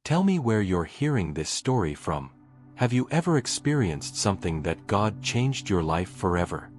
Tell me where you're hearing this story from. Have you ever experienced something that God changed your life forever?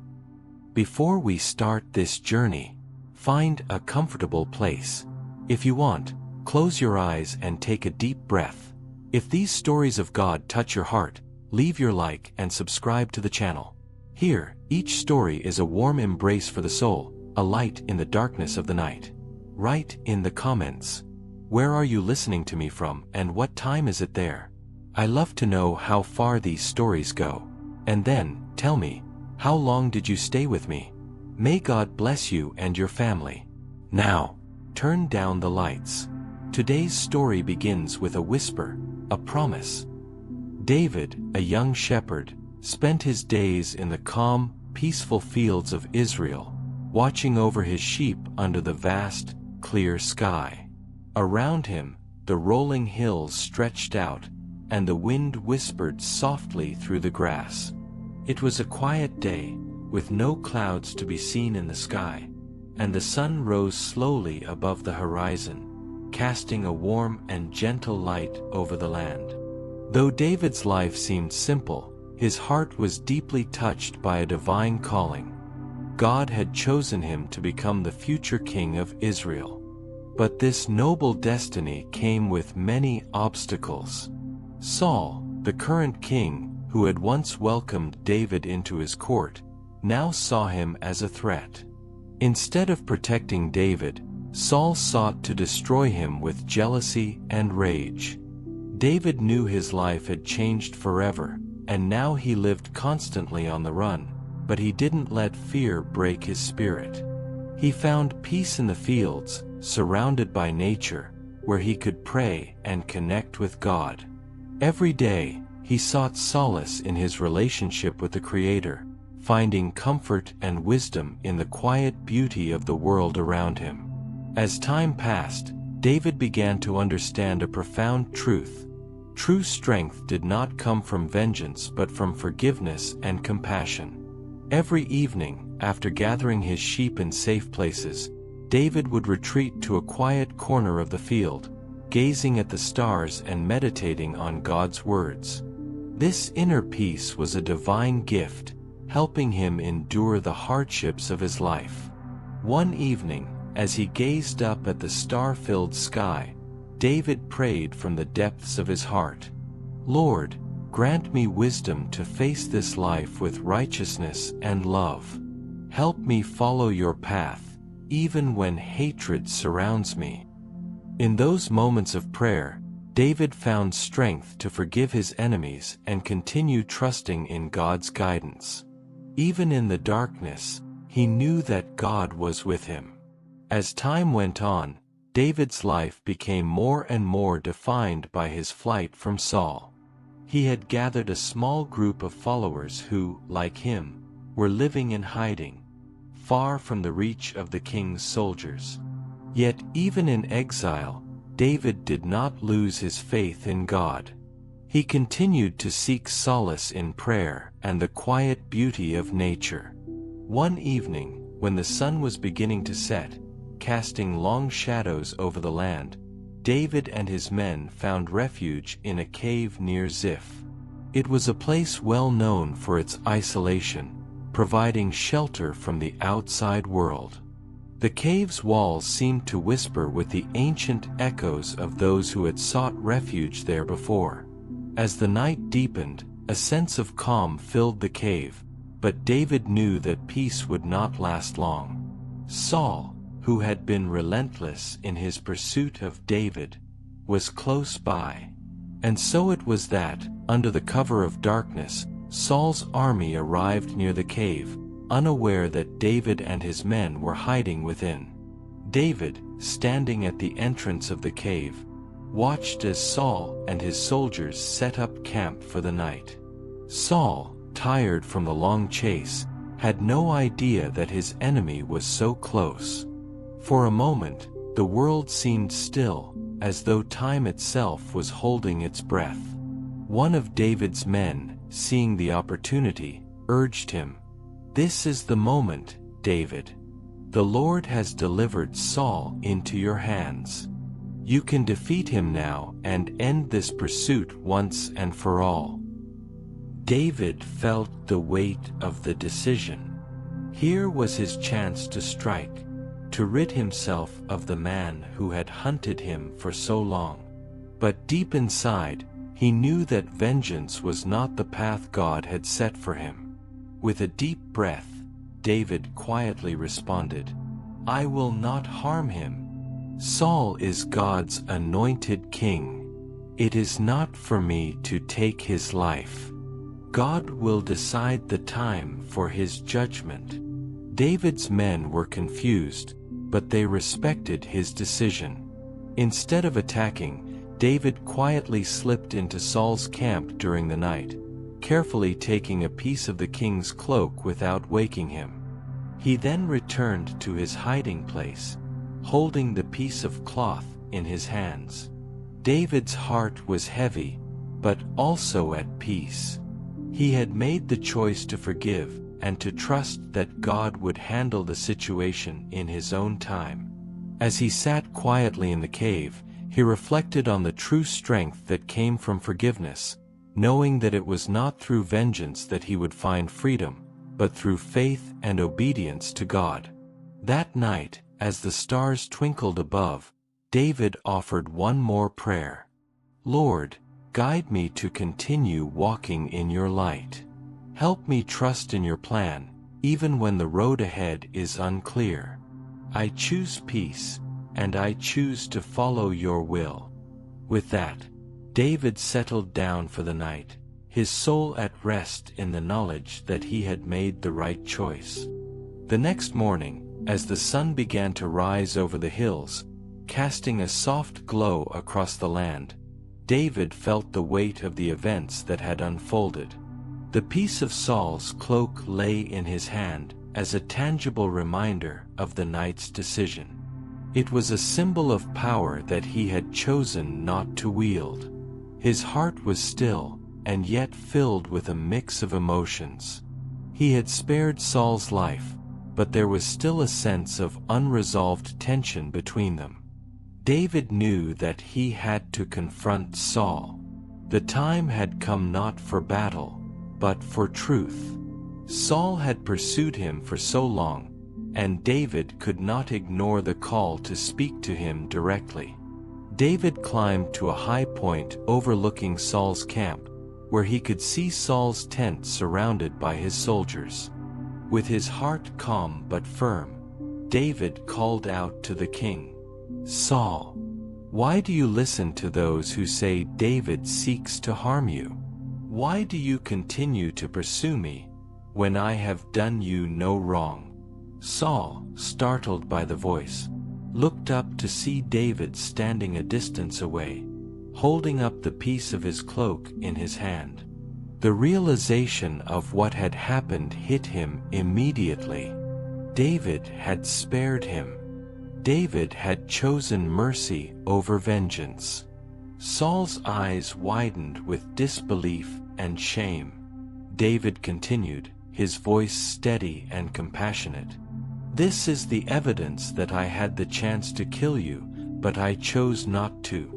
Before we start this journey, find a comfortable place. If you want, close your eyes and take a deep breath. If these stories of God touch your heart, leave your like and subscribe to the channel. Here, each story is a warm embrace for the soul, a light in the darkness of the night. Write in the comments, where are you listening to me from and what time is it there? I love to know how far these stories go. And then, tell me, how long did you stay with me? May God bless you and your family. Now, turn down the lights. Today's story begins with a whisper, a promise. David, a young shepherd, spent his days in the calm, peaceful fields of Israel, watching over his sheep under the vast, clear sky. Around him, the rolling hills stretched out, and the wind whispered softly through the grass. It was a quiet day, with no clouds to be seen in the sky, and the sun rose slowly above the horizon, casting a warm and gentle light over the land. Though David's life seemed simple, his heart was deeply touched by a divine calling. God had chosen him to become the future king of Israel. But this noble destiny came with many obstacles. Saul, the current king, who had once welcomed David into his court, now saw him as a threat. Instead of protecting David, Saul sought to destroy him with jealousy and rage. David knew his life had changed forever, and now he lived constantly on the run, but he didn't let fear break his spirit. He found peace in the fields, surrounded by nature, where he could pray and connect with God. Every day, he sought solace in his relationship with the Creator, finding comfort and wisdom in the quiet beauty of the world around him. As time passed, David began to understand a profound truth. True strength did not come from vengeance but from forgiveness and compassion. Every evening, after gathering his sheep in safe places, David would retreat to a quiet corner of the field, gazing at the stars and meditating on God's words. This inner peace was a divine gift, helping him endure the hardships of his life. One evening, as he gazed up at the star-filled sky, David prayed from the depths of his heart, "Lord, grant me wisdom to face this life with righteousness and love. Help me follow your path, even when hatred surrounds me." In those moments of prayer, David found strength to forgive his enemies and continue trusting in God's guidance. Even in the darkness, he knew that God was with him. As time went on, David's life became more and more defined by his flight from Saul. He had gathered a small group of followers who, like him, were living in hiding, far from the reach of the king's soldiers. Yet even in exile, David did not lose his faith in God. He continued to seek solace in prayer and the quiet beauty of nature. One evening, when the sun was beginning to set, casting long shadows over the land, David and his men found refuge in a cave near Ziph. It was a place well known for its isolation, providing shelter from the outside world. The cave's walls seemed to whisper with the ancient echoes of those who had sought refuge there before. As the night deepened, a sense of calm filled the cave, but David knew that peace would not last long. Saul, who had been relentless in his pursuit of David, was close by. And so it was that, under the cover of darkness, Saul's army arrived near the cave, unaware that David and his men were hiding within. David, standing at the entrance of the cave, watched as Saul and his soldiers set up camp for the night. Saul, tired from the long chase, had no idea that his enemy was so close. For a moment, the world seemed still, as though time itself was holding its breath. One of David's men, seeing the opportunity, urged him, "This is the moment, David. The Lord has delivered Saul into your hands. You can defeat him now and end this pursuit once and for all." David felt the weight of the decision. Here was his chance to strike, to rid himself of the man who had hunted him for so long. But deep inside, he knew that vengeance was not the path God had set for him. With a deep breath, David quietly responded, "I will not harm him. Saul is God's anointed king. It is not for me to take his life. God will decide the time for his judgment." David's men were confused, but they respected his decision. Instead of attacking, David quietly slipped into Saul's camp during the night, carefully taking a piece of the king's cloak without waking him. He then returned to his hiding place, holding the piece of cloth in his hands. David's heart was heavy, but also at peace. He had made the choice to forgive and to trust that God would handle the situation in his own time. As he sat quietly in the cave, he reflected on the true strength that came from forgiveness, knowing that it was not through vengeance that he would find freedom, but through faith and obedience to God. That night, as the stars twinkled above, David offered one more prayer. "Lord, guide me to continue walking in your light. Help me trust in your plan, even when the road ahead is unclear. I choose peace, and I choose to follow your will." With that, David settled down for the night, his soul at rest in the knowledge that he had made the right choice. The next morning, as the sun began to rise over the hills, casting a soft glow across the land, David felt the weight of the events that had unfolded. The piece of Saul's cloak lay in his hand as a tangible reminder of the night's decision. It was a symbol of power that he had chosen not to wield. His heart was still, and yet filled with a mix of emotions. He had spared Saul's life, but there was still a sense of unresolved tension between them. David knew that he had to confront Saul. The time had come not for battle, but for truth. Saul had pursued him for so long, and David could not ignore the call to speak to him directly. David climbed to a high point overlooking Saul's camp, where he could see Saul's tent surrounded by his soldiers. With his heart calm but firm, David called out to the king, "Saul, why do you listen to those who say David seeks to harm you? Why do you continue to pursue me, when I have done you no wrong?" Saul, startled by the voice, looked up to see David standing a distance away, holding up the piece of his cloak in his hand. The realization of what had happened hit him immediately. David had spared him. David had chosen mercy over vengeance. Saul's eyes widened with disbelief and shame. David continued, his voice steady and compassionate. "This is the evidence that I had the chance to kill you, but I chose not to.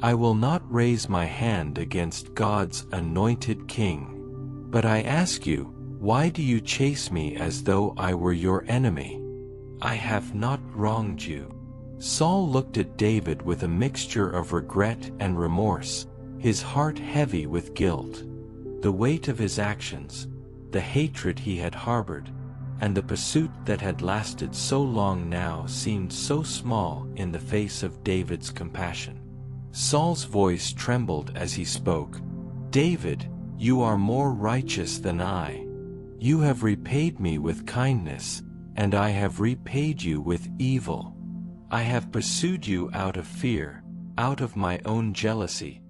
I will not raise my hand against God's anointed king. But I ask you, why do you chase me as though I were your enemy? I have not wronged you." Saul looked at David with a mixture of regret and remorse, his heart heavy with guilt. The weight of his actions, the hatred he had harbored, and the pursuit that had lasted so long now seemed so small in the face of David's compassion. Saul's voice trembled as he spoke. "David, you are more righteous than I. You have repaid me with kindness, and I have repaid you with evil. I have pursued you out of fear, out of my own jealousy,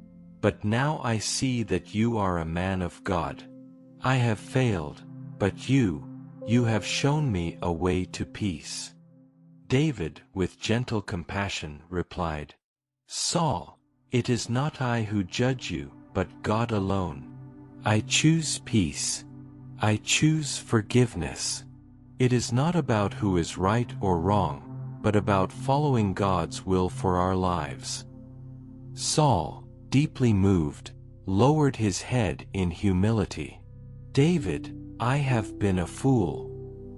but now I see that you are a man of God. I have failed, but you have shown me a way to peace." David, with gentle compassion, replied, "Saul, it is not I who judge you, but God alone. I choose peace. I choose forgiveness. It is not about who is right or wrong, but about following God's will for our lives. Saul, deeply moved, lowered his head in humility. "David, I have been a fool.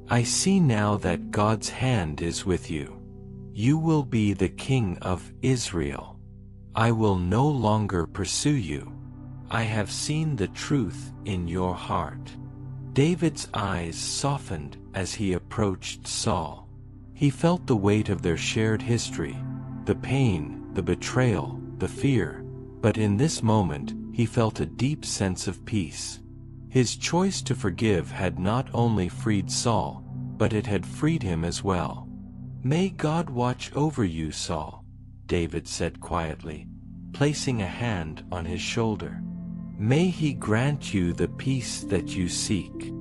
I see now that God's hand is with you. You will be the king of Israel. I will no longer pursue you. I have seen the truth in your heart." David's eyes softened as he approached Saul. He felt the weight of their shared history, the pain, the betrayal, the fear, but in this moment, he felt a deep sense of peace. His choice to forgive had not only freed Saul, but it had freed him as well. "May God watch over you, Saul," David said quietly, placing a hand on his shoulder. "May he grant you the peace that you seek."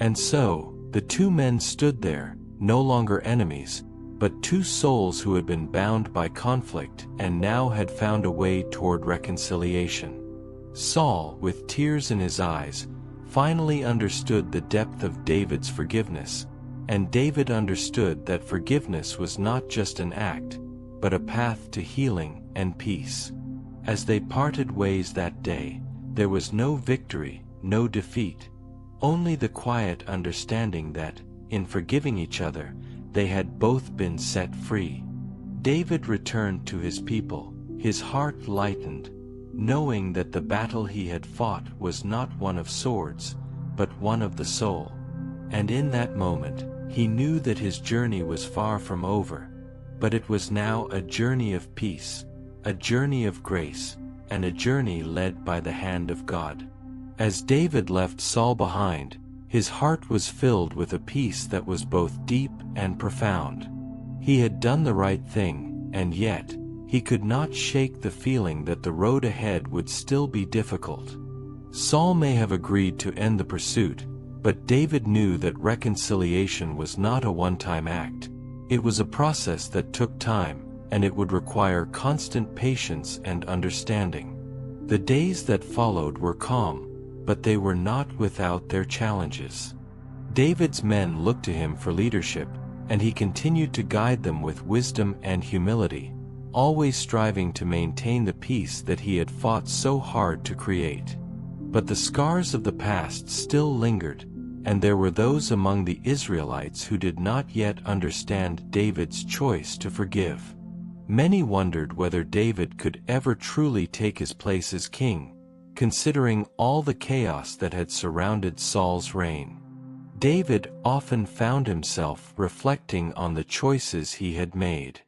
And so, the two men stood there, no longer enemies, but two souls who had been bound by conflict and now had found a way toward reconciliation. Saul, with tears in his eyes, finally understood the depth of David's forgiveness, and David understood that forgiveness was not just an act, but a path to healing and peace. As they parted ways that day, there was no victory, no defeat, only the quiet understanding that, in forgiving each other, they had both been set free. David returned to his people, his heart lightened, knowing that the battle he had fought was not one of swords, but one of the soul. And in that moment, he knew that his journey was far from over, but it was now a journey of peace, a journey of grace, and a journey led by the hand of God. As David left Saul behind, his heart was filled with a peace that was both deep and profound. He had done the right thing, and yet, he could not shake the feeling that the road ahead would still be difficult. Saul may have agreed to end the pursuit, but David knew that reconciliation was not a one-time act. It was a process that took time, and it would require constant patience and understanding. The days that followed were calm, but they were not without their challenges. David's men looked to him for leadership, and he continued to guide them with wisdom and humility, always striving to maintain the peace that he had fought so hard to create. But the scars of the past still lingered, and there were those among the Israelites who did not yet understand David's choice to forgive. Many wondered whether David could ever truly take his place as king, considering all the chaos that had surrounded Saul's reign. David often found himself reflecting on the choices he had made.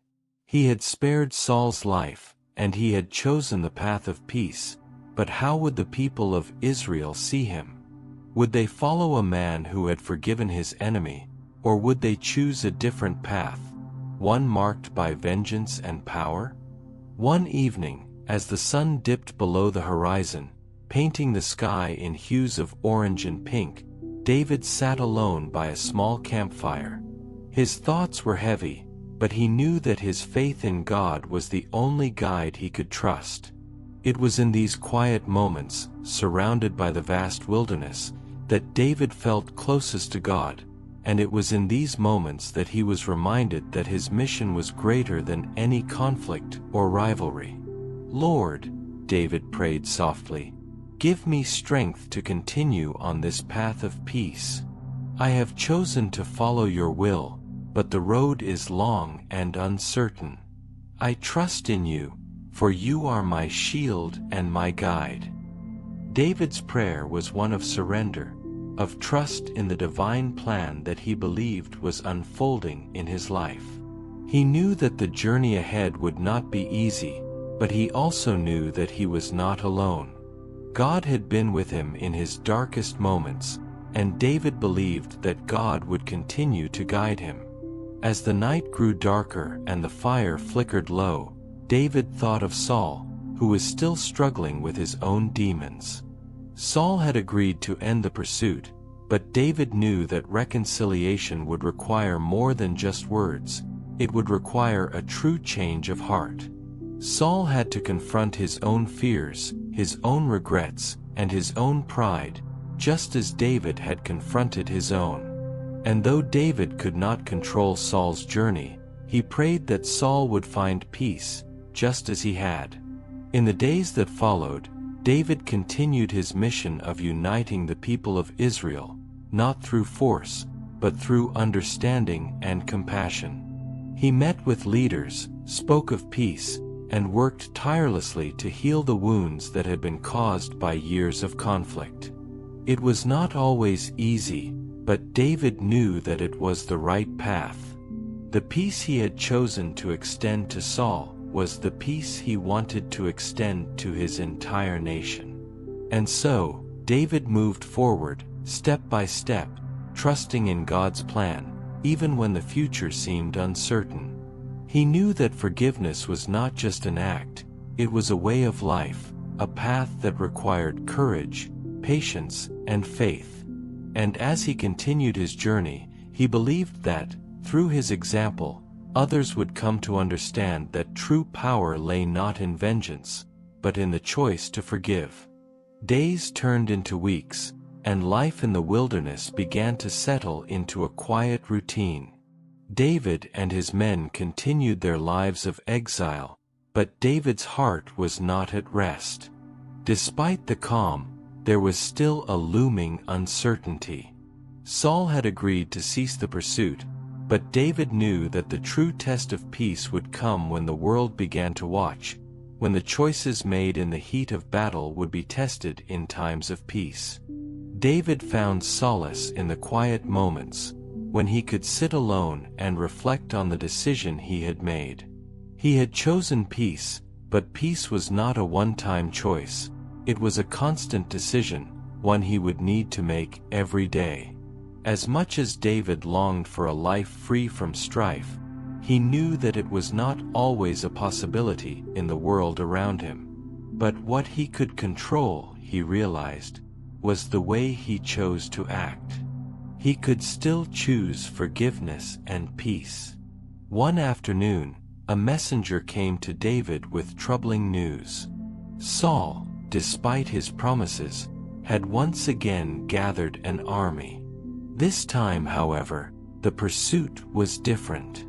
He had spared Saul's life, and he had chosen the path of peace, but how would the people of Israel see him? Would they follow a man who had forgiven his enemy, or would they choose a different path, one marked by vengeance and power? One evening, as the sun dipped below the horizon, painting the sky in hues of orange and pink, David sat alone by a small campfire. His thoughts were heavy, but he knew that his faith in God was the only guide he could trust. It was in these quiet moments, surrounded by the vast wilderness, that David felt closest to God, and it was in these moments that he was reminded that his mission was greater than any conflict or rivalry. "Lord," David prayed softly, "give me strength to continue on this path of peace. I have chosen to follow your will, but the road is long and uncertain. I trust in you, for you are my shield and my guide." David's prayer was one of surrender, of trust in the divine plan that he believed was unfolding in his life. He knew that the journey ahead would not be easy, but he also knew that he was not alone. God had been with him in his darkest moments, and David believed that God would continue to guide him. As the night grew darker and the fire flickered low, David thought of Saul, who was still struggling with his own demons. Saul had agreed to end the pursuit, but David knew that reconciliation would require more than just words. It would require a true change of heart. Saul had to confront his own fears, his own regrets, and his own pride, just as David had confronted his own. And though David could not control Saul's journey, He prayed that Saul would find peace, just as he had. In the days that followed, David continued his mission of uniting the people of Israel, not through force, but through understanding and compassion. He met with leaders, spoke of peace, and worked tirelessly to heal the wounds that had been caused by years of conflict. It was not always easy, but David knew that it was the right path. The peace he had chosen to extend to Saul was the peace he wanted to extend to his entire nation. And so, David moved forward, step by step, trusting in God's plan, even when the future seemed uncertain. He knew that forgiveness was not just an act, it was a way of life, a path that required courage, patience, and faith. And as he continued his journey, he believed that, through his example, others would come to understand that true power lay not in vengeance, but in the choice to forgive. Days turned into weeks, and life in the wilderness began to settle into a quiet routine. David and his men continued their lives of exile, but David's heart was not at rest. Despite the calm, there was still a looming uncertainty. Saul had agreed to cease the pursuit, but David knew that the true test of peace would come when the world began to watch, when the choices made in the heat of battle would be tested in times of peace. David found solace in the quiet moments, when he could sit alone and reflect on the decision he had made. He had chosen peace, but peace was not a one-time choice. It was a constant decision, one he would need to make every day. As much as David longed for a life free from strife, he knew that it was not always a possibility in the world around him. But what he could control, he realized, was the way he chose to act. He could still choose forgiveness and peace. One afternoon, a messenger came to David with troubling news. Saul, despite his promises, had once again gathered an army. This time, however, the pursuit was different.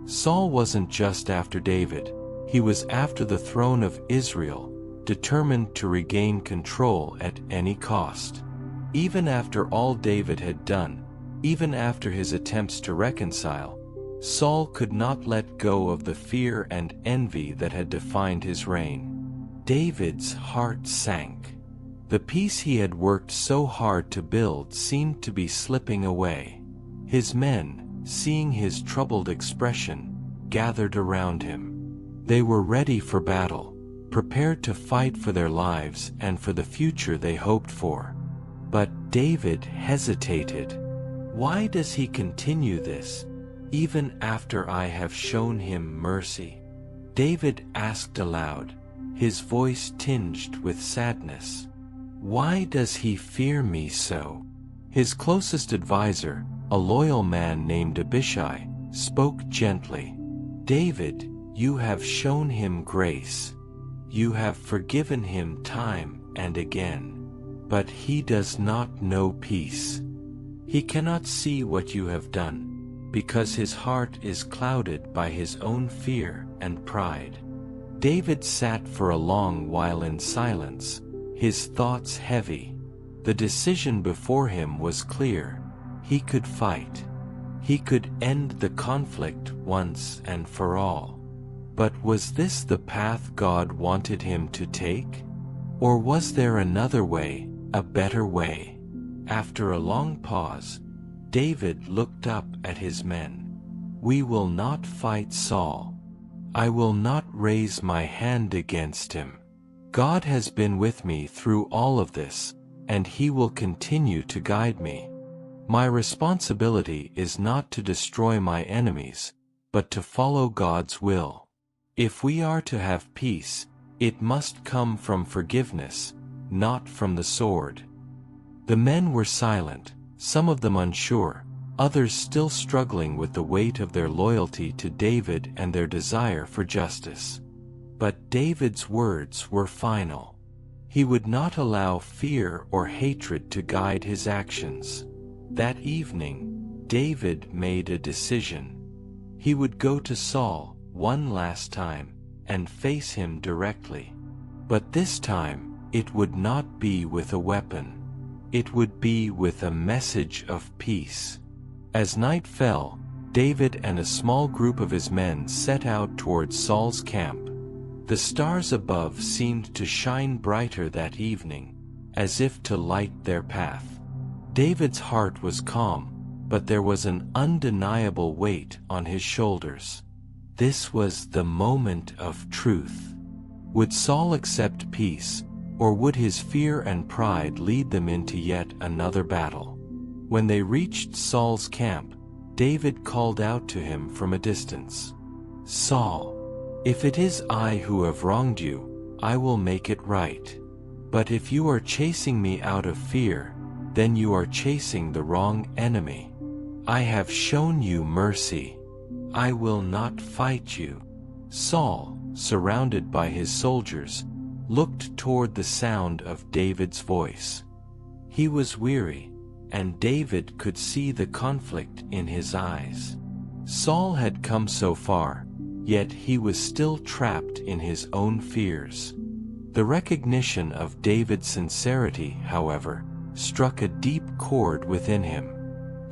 Saul wasn't just after David, he was after the throne of Israel, determined to regain control at any cost. Even after all David had done, even after his attempts to reconcile, Saul could not let go of the fear and envy that had defined his reign. David's heart sank. The peace he had worked so hard to build seemed to be slipping away. His men, seeing his troubled expression, gathered around him. They were ready for battle, prepared to fight for their lives and for the future they hoped for. But David hesitated. Why does he continue this, even after I have shown him mercy? David asked aloud, his voice tinged with sadness. Why does he fear me so? His closest advisor, a loyal man named Abishai, spoke gently. David, you have shown him grace. You have forgiven him time and again. But he does not know peace. He cannot see what you have done, because his heart is clouded by his own fear and pride. David sat for a long while in silence, his thoughts heavy. The decision before him was clear. He could fight. He could end the conflict once and for all. But was this the path God wanted him to take? Or was there another way, a better way? After a long pause, David looked up at his men. We will not fight Saul. I will not raise my hand against him. God has been with me through all of this, and he will continue to guide me. My responsibility is not to destroy my enemies, but to follow God's will. If we are to have peace, it must come from forgiveness, not from the sword. The men were silent, some of them unsure, others still struggling with the weight of their loyalty to David and their desire for justice. But David's words were final. He would not allow fear or hatred to guide his actions. That evening, David made a decision. He would go to Saul one last time and face him directly. But this time, it would not be with a weapon. It would be with a message of peace. As night fell, David and a small group of his men set out towards Saul's camp. The stars above seemed to shine brighter that evening, as if to light their path. David's heart was calm, but there was an undeniable weight on his shoulders. This was the moment of truth. Would Saul accept peace, or would his fear and pride lead them into yet another battle? When they reached Saul's camp, David called out to him from a distance, "Saul, if it is I who have wronged you, I will make it right. But if you are chasing me out of fear, then you are chasing the wrong enemy. I have shown you mercy. I will not fight you." Saul, surrounded by his soldiers, looked toward the sound of David's voice. He was weary, and David could see the conflict in his eyes. Saul had come so far, yet he was still trapped in his own fears. The recognition of David's sincerity, however, struck a deep chord within him.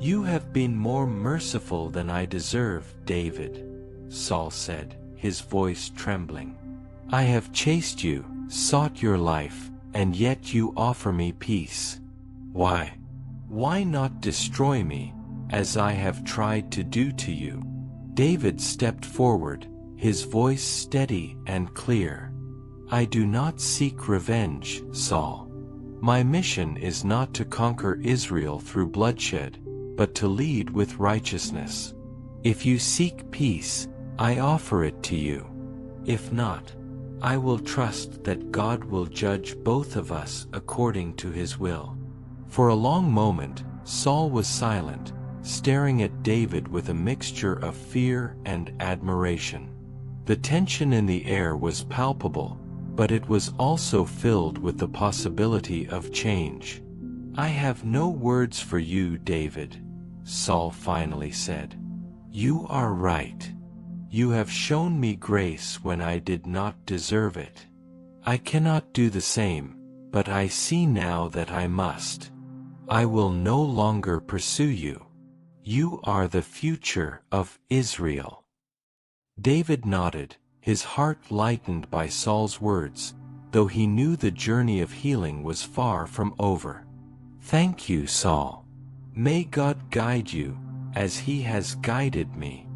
"You have been more merciful than I deserve, David," Saul said, his voice trembling. "I have chased you, sought your life, and yet you offer me peace. Why? Why not destroy me, as I have tried to do to you?" David stepped forward, his voice steady and clear. "I do not seek revenge, Saul. My mission is not to conquer Israel through bloodshed, but to lead with righteousness. If you seek peace, I offer it to you. If not, I will trust that God will judge both of us according to his will." For a long moment, Saul was silent, staring at David with a mixture of fear and admiration. The tension in the air was palpable, but it was also filled with the possibility of change. "I have no words for you, David," Saul finally said. "You are right. You have shown me grace when I did not deserve it. I cannot do the same, but I see now that I must. I will no longer pursue you. You are the future of Israel." David nodded, his heart lightened by Saul's words, though he knew the journey of healing was far from over. "Thank you, Saul. May God guide you, as he has guided me."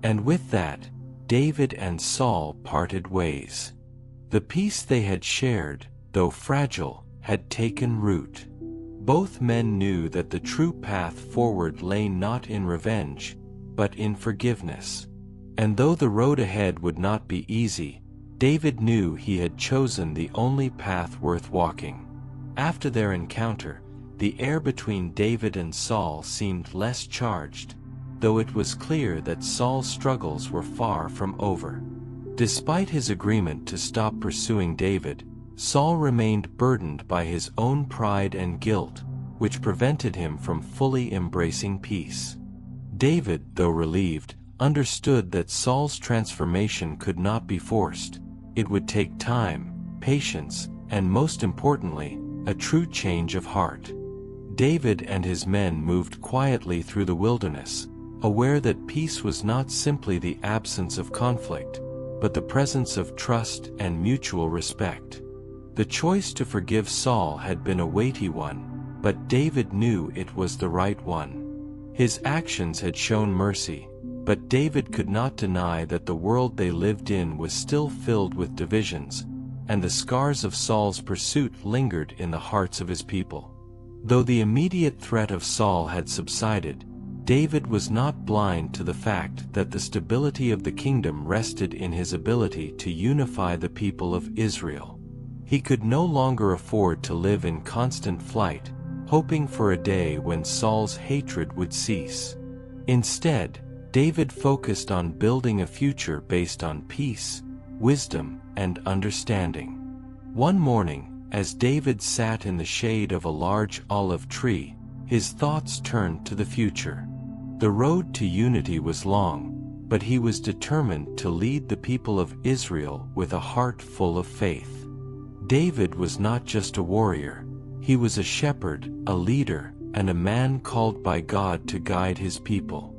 And with that, David and Saul parted ways. The peace they had shared, though fragile, had taken root. Both men knew that the true path forward lay not in revenge, but in forgiveness. And though the road ahead would not be easy, David knew he had chosen the only path worth walking. After their encounter, the air between David and Saul seemed less charged, though it was clear that Saul's struggles were far from over. Despite his agreement to stop pursuing David, Saul remained burdened by his own pride and guilt, which prevented him from fully embracing peace. David, though relieved, understood that Saul's transformation could not be forced. It would take time, patience, and most importantly, a true change of heart. David and his men moved quietly through the wilderness, aware that peace was not simply the absence of conflict, but the presence of trust and mutual respect. The choice to forgive Saul had been a weighty one, but David knew it was the right one. His actions had shown mercy, but David could not deny that the world they lived in was still filled with divisions, and the scars of Saul's pursuit lingered in the hearts of his people. Though the immediate threat of Saul had subsided, David was not blind to the fact that the stability of the kingdom rested in his ability to unify the people of Israel. He could no longer afford to live in constant flight, hoping for a day when Saul's hatred would cease. Instead, David focused on building a future based on peace, wisdom, and understanding. One morning, as David sat in the shade of a large olive tree, his thoughts turned to the future. The road to unity was long, but he was determined to lead the people of Israel with a heart full of faith. David was not just a warrior, he was a shepherd, a leader, and a man called by God to guide his people.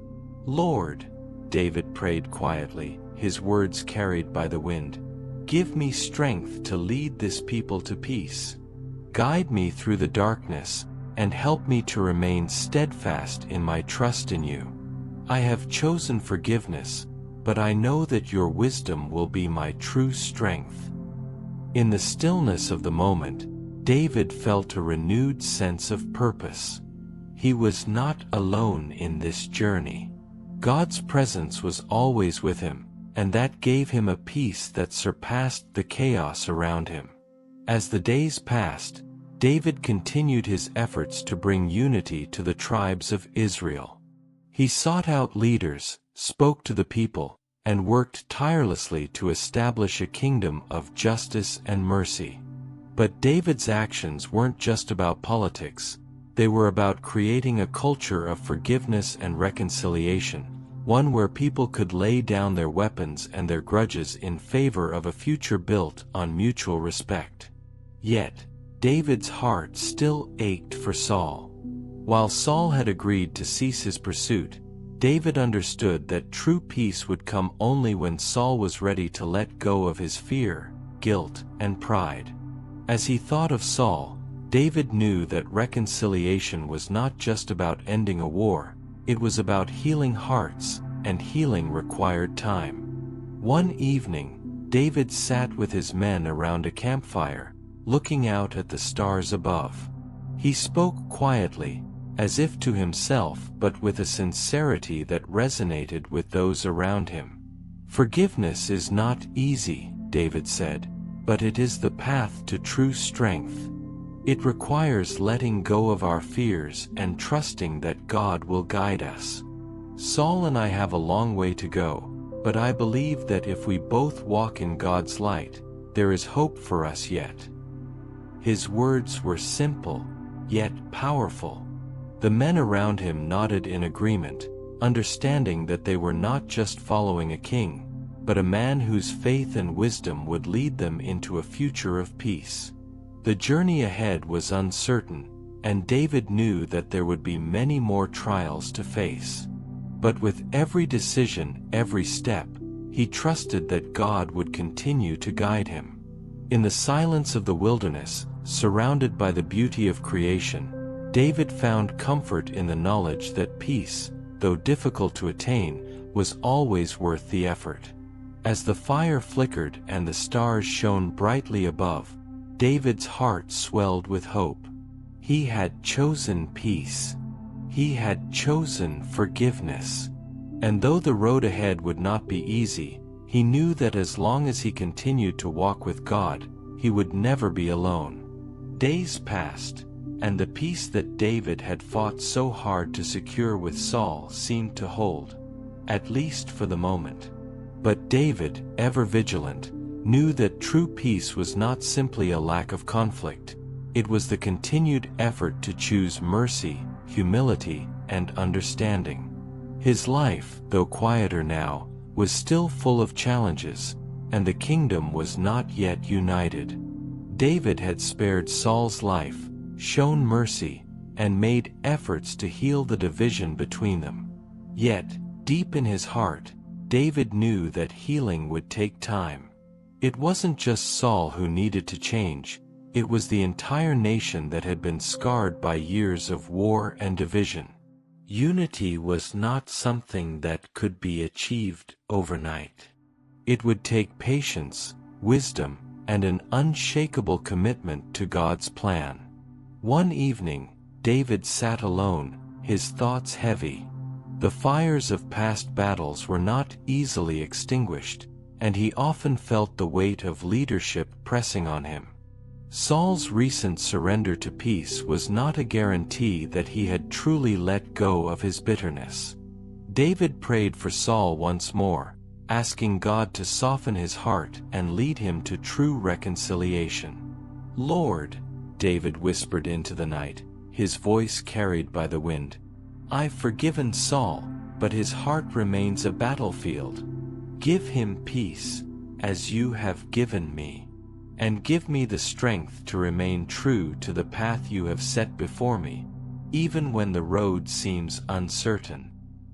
"Lord," David prayed quietly, his words carried by the wind, "give me strength to lead this people to peace. Guide me through the darkness, and help me to remain steadfast in my trust in you. I have chosen forgiveness, but I know that your wisdom will be my true strength." In the stillness of the moment, David felt a renewed sense of purpose. He was not alone in this journey. God's presence was always with him, and that gave him a peace that surpassed the chaos around him. As the days passed, David continued his efforts to bring unity to the tribes of Israel. He sought out leaders, spoke to the people, and worked tirelessly to establish a kingdom of justice and mercy. But David's actions weren't just about politics, they were about creating a culture of forgiveness and reconciliation, one where people could lay down their weapons and their grudges in favor of a future built on mutual respect. Yet, David's heart still ached for Saul. While Saul had agreed to cease his pursuit, David understood that true peace would come only when Saul was ready to let go of his fear, guilt, and pride. As he thought of Saul, David knew that reconciliation was not just about ending a war, it was about healing hearts, and healing required time. One evening, David sat with his men around a campfire, looking out at the stars above. He spoke quietly, as if to himself but with a sincerity that resonated with those around him. "Forgiveness is not easy," David said, "but it is the path to true strength. It requires letting go of our fears and trusting that God will guide us. Saul and I have a long way to go, but I believe that if we both walk in God's light, there is hope for us yet." His words were simple, yet powerful. The men around him nodded in agreement, understanding that they were not just following a king, but a man whose faith and wisdom would lead them into a future of peace. The journey ahead was uncertain, and David knew that there would be many more trials to face. But with every decision, every step, he trusted that God would continue to guide him. In the silence of the wilderness, surrounded by the beauty of creation, David found comfort in the knowledge that peace, though difficult to attain, was always worth the effort. As the fire flickered and the stars shone brightly above, David's heart swelled with hope. He had chosen peace. He had chosen forgiveness. And though the road ahead would not be easy, he knew that as long as he continued to walk with God, he would never be alone. Days passed, and the peace that David had fought so hard to secure with Saul seemed to hold, at least for the moment. But David, ever vigilant, knew that true peace was not simply a lack of conflict. It was the continued effort to choose mercy, humility, and understanding. His life, though quieter now, was still full of challenges, and the kingdom was not yet united. David had spared Saul's life, shown mercy, and made efforts to heal the division between them. Yet, deep in his heart, David knew that healing would take time. It wasn't just Saul who needed to change, it was the entire nation that had been scarred by years of war and division. Unity was not something that could be achieved overnight. It would take patience, wisdom, and an unshakable commitment to God's plan. One evening, David sat alone, his thoughts heavy. The fires of past battles were not easily extinguished, and he often felt the weight of leadership pressing on him. Saul's recent surrender to peace was not a guarantee that he had truly let go of his bitterness. David prayed for Saul once more, asking God to soften his heart and lead him to true reconciliation. "Lord," David whispered into the night, his voice carried by the wind, "I've forgiven Saul, but his heart remains a battlefield. Give him peace, as you have given me, and give me the strength to remain true to the path you have set before me, even when the road seems uncertain.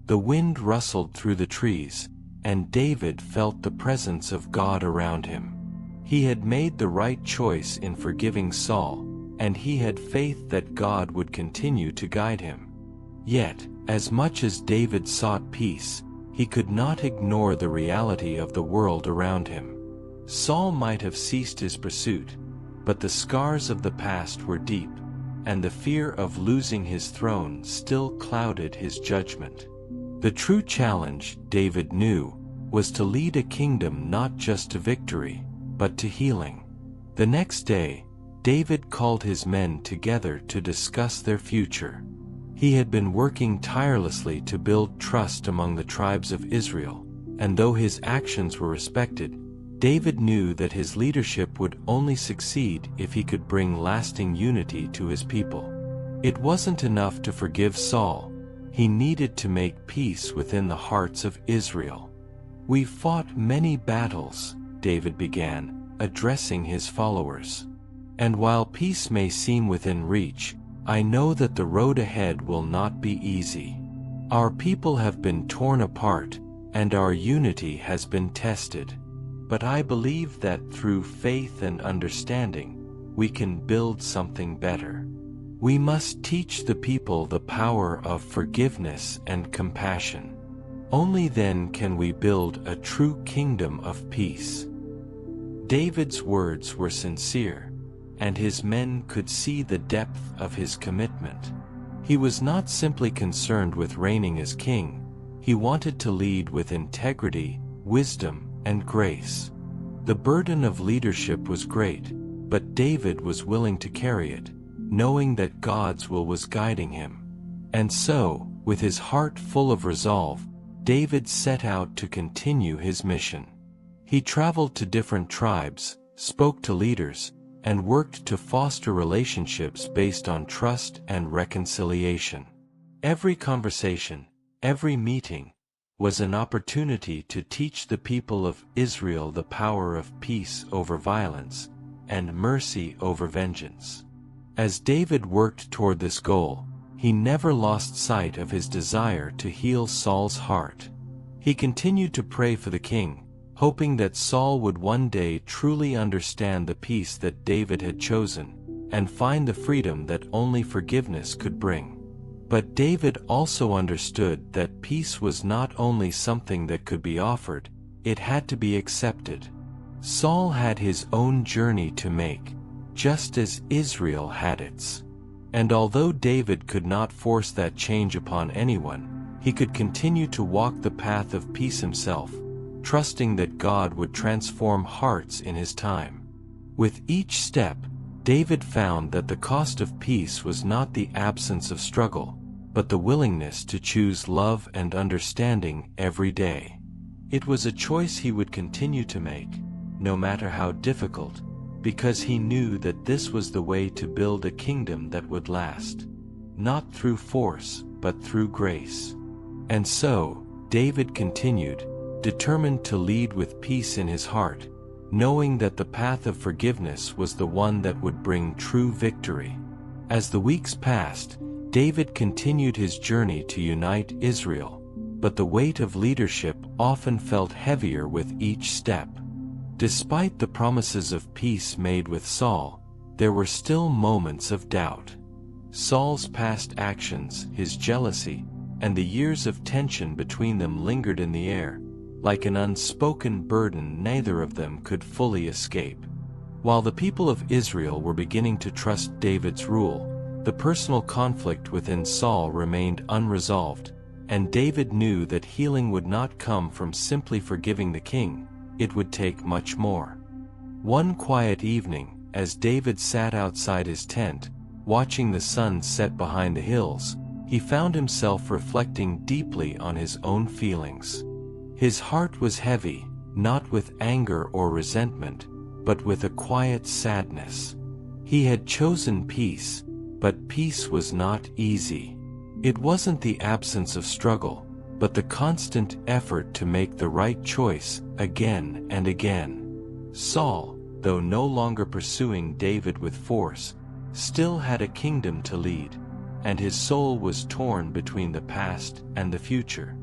The wind rustled through the trees, and David felt the presence of God around him. He had made the right choice in forgiving Saul, and he had faith that God would continue to guide him. Yet, as much as David sought peace, he could not ignore the reality of the world around him. Saul might have ceased his pursuit, but the scars of the past were deep, and the fear of losing his throne still clouded his judgment. The true challenge, David knew, was to lead a kingdom not just to victory, but to healing. The next day, David called his men together to discuss their future. He had been working tirelessly to build trust among the tribes of Israel, and though his actions were respected, David knew that his leadership would only succeed if he could bring lasting unity to his people. It wasn't enough to forgive Saul. He needed to make peace within the hearts of Israel. "We fought many battles," David began, addressing his followers. "And while peace may seem within reach, I know that the road ahead will not be easy. Our people have been torn apart, and our unity has been tested. But I believe that through faith and understanding, we can build something better. We must teach the people the power of forgiveness and compassion. Only then can we build a true kingdom of peace." David's words were sincere, and his men could see the depth of his commitment. He was not simply concerned with reigning as king. He wanted to lead with integrity, wisdom, and grace. The burden of leadership was great, but David was willing to carry it, knowing that God's will was guiding him. And so, with his heart full of resolve, David set out to continue his mission. He traveled to different tribes, spoke to leaders, and worked to foster relationships based on trust and reconciliation. Every conversation, every meeting, was an opportunity to teach the people of Israel the power of peace over violence, and mercy over vengeance. As David worked toward this goal, he never lost sight of his desire to heal Saul's heart. He continued to pray for the king, hoping that Saul would one day truly understand the peace that David had chosen, and find the freedom that only forgiveness could bring. But David also understood that peace was not only something that could be offered, it had to be accepted. Saul had his own journey to make, just as Israel had its. And although David could not force that change upon anyone, he could continue to walk the path of peace himself, trusting that God would transform hearts in his time. With each step, David found that the cost of peace was not the absence of struggle, but the willingness to choose love and understanding every day. It was a choice he would continue to make, no matter how difficult, because he knew that this was the way to build a kingdom that would last, not through force, but through grace. And so, David continued, determined to lead with peace in his heart, knowing that the path of forgiveness was the one that would bring true victory. As the weeks passed, David continued his journey to unite Israel, but the weight of leadership often felt heavier with each step. Despite the promises of peace made with Saul, there were still moments of doubt. Saul's past actions, his jealousy, and the years of tension between them lingered in the air, like an unspoken burden neither of them could fully escape. While the people of Israel were beginning to trust David's rule, the personal conflict within Saul remained unresolved, and David knew that healing would not come from simply forgiving the king. It would take much more. One quiet evening, as David sat outside his tent, watching the sun set behind the hills, he found himself reflecting deeply on his own feelings. His heart was heavy, not with anger or resentment, but with a quiet sadness. He had chosen peace, but peace was not easy. It wasn't the absence of struggle, but the constant effort to make the right choice again and again. Saul, though no longer pursuing David with force, still had a kingdom to lead, and his soul was torn between the past and the future.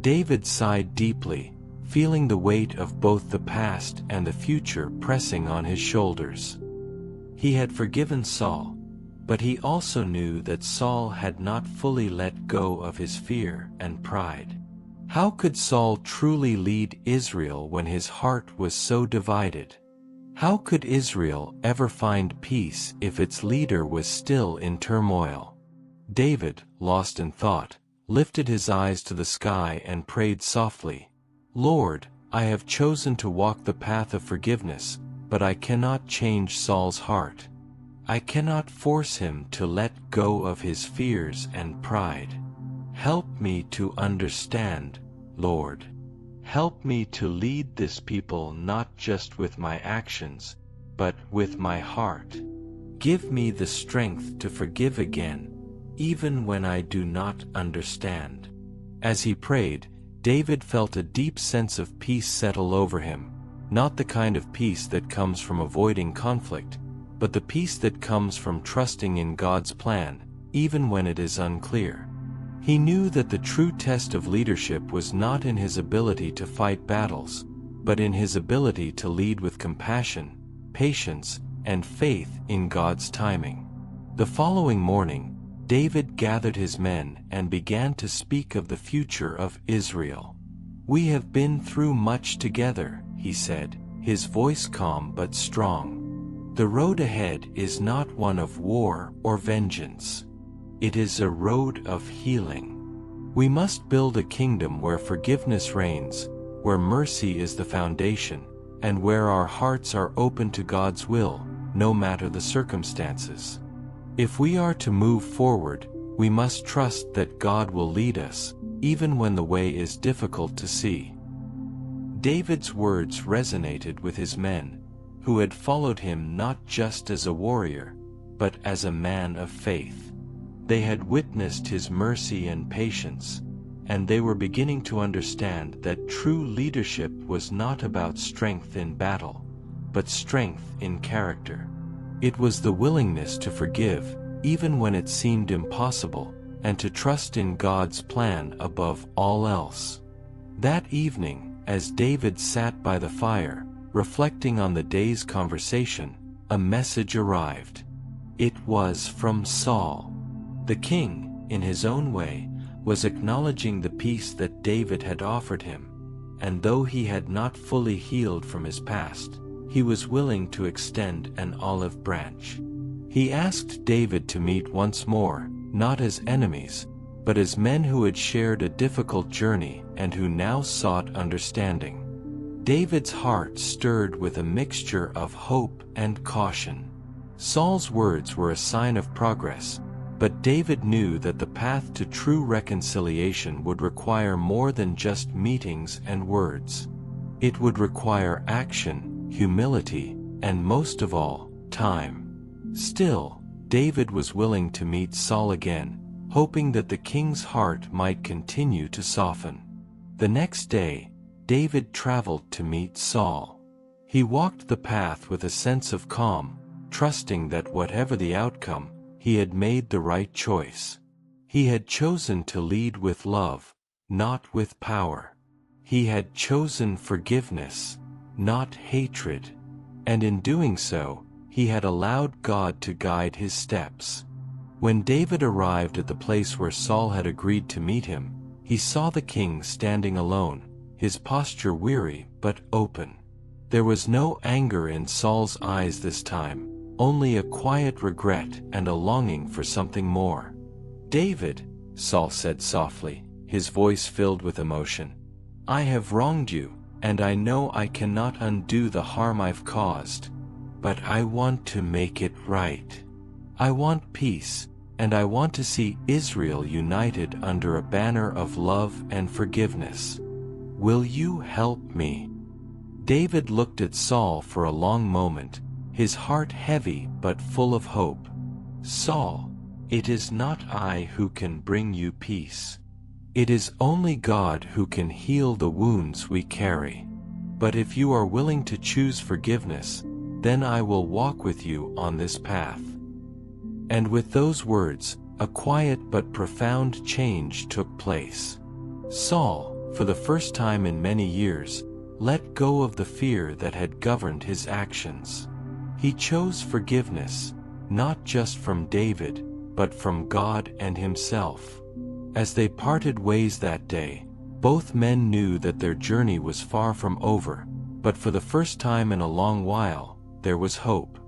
David sighed deeply, feeling the weight of both the past and the future pressing on his shoulders. He had forgiven Saul, but he also knew that Saul had not fully let go of his fear and pride. How could Saul truly lead Israel when his heart was so divided? How could Israel ever find peace if its leader was still in turmoil? David, lost in thought, lifted his eyes to the sky and prayed softly, "Lord, I have chosen to walk the path of forgiveness, but I cannot change Saul's heart. I cannot force him to let go of his fears and pride. Help me to understand, Lord. Help me to lead this people not just with my actions, but with my heart. Give me the strength to forgive again, even when I do not understand." As he prayed, David felt a deep sense of peace settle over him, not the kind of peace that comes from avoiding conflict, but the peace that comes from trusting in God's plan, even when it is unclear. He knew that the true test of leadership was not in his ability to fight battles, but in his ability to lead with compassion, patience, and faith in God's timing. The following morning, David gathered his men and began to speak of the future of Israel. "We have been through much together," he said, his voice calm but strong. "The road ahead is not one of war or vengeance. It is a road of healing. We must build a kingdom where forgiveness reigns, where mercy is the foundation, and where our hearts are open to God's will, no matter the circumstances. If we are to move forward, we must trust that God will lead us, even when the way is difficult to see." David's words resonated with his men, who had followed him not just as a warrior, but as a man of faith. They had witnessed his mercy and patience, and they were beginning to understand that true leadership was not about strength in battle, but strength in character. It was the willingness to forgive, even when it seemed impossible, and to trust in God's plan above all else. That evening, as David sat by the fire, reflecting on the day's conversation, a message arrived. It was from Saul. The king, in his own way, was acknowledging the peace that David had offered him, and though he had not fully healed from his past, he was willing to extend an olive branch. He asked David to meet once more, not as enemies, but as men who had shared a difficult journey and who now sought understanding. David's heart stirred with a mixture of hope and caution. Saul's words were a sign of progress, but David knew that the path to true reconciliation would require more than just meetings and words. It would require action, humility, and most of all, time. Still, David was willing to meet Saul again, hoping that the king's heart might continue to soften. The next day, David traveled to meet Saul. He walked the path with a sense of calm, trusting that whatever the outcome, he had made the right choice. He had chosen to lead with love, not with power. He had chosen forgiveness, not hatred. And in doing so, he had allowed God to guide his steps. When David arrived at the place where Saul had agreed to meet him, he saw the king standing alone, his posture weary but open. There was no anger in Saul's eyes this time, only a quiet regret and a longing for something more. "David," Saul said softly, his voice filled with emotion, "I have wronged you, and I know I cannot undo the harm I've caused. But I want to make it right. I want peace, and I want to see Israel united under a banner of love and forgiveness. Will you help me?" David looked at Saul for a long moment, his heart heavy but full of hope. "Saul, it is not I who can bring you peace. It is only God who can heal the wounds we carry. But if you are willing to choose forgiveness, then I will walk with you on this path." And with those words, a quiet but profound change took place. Saul, for the first time in many years, let go of the fear that had governed his actions. He chose forgiveness, not just from David, but from God and himself. As they parted ways that day, both men knew that their journey was far from over, but for the first time in a long while, there was hope.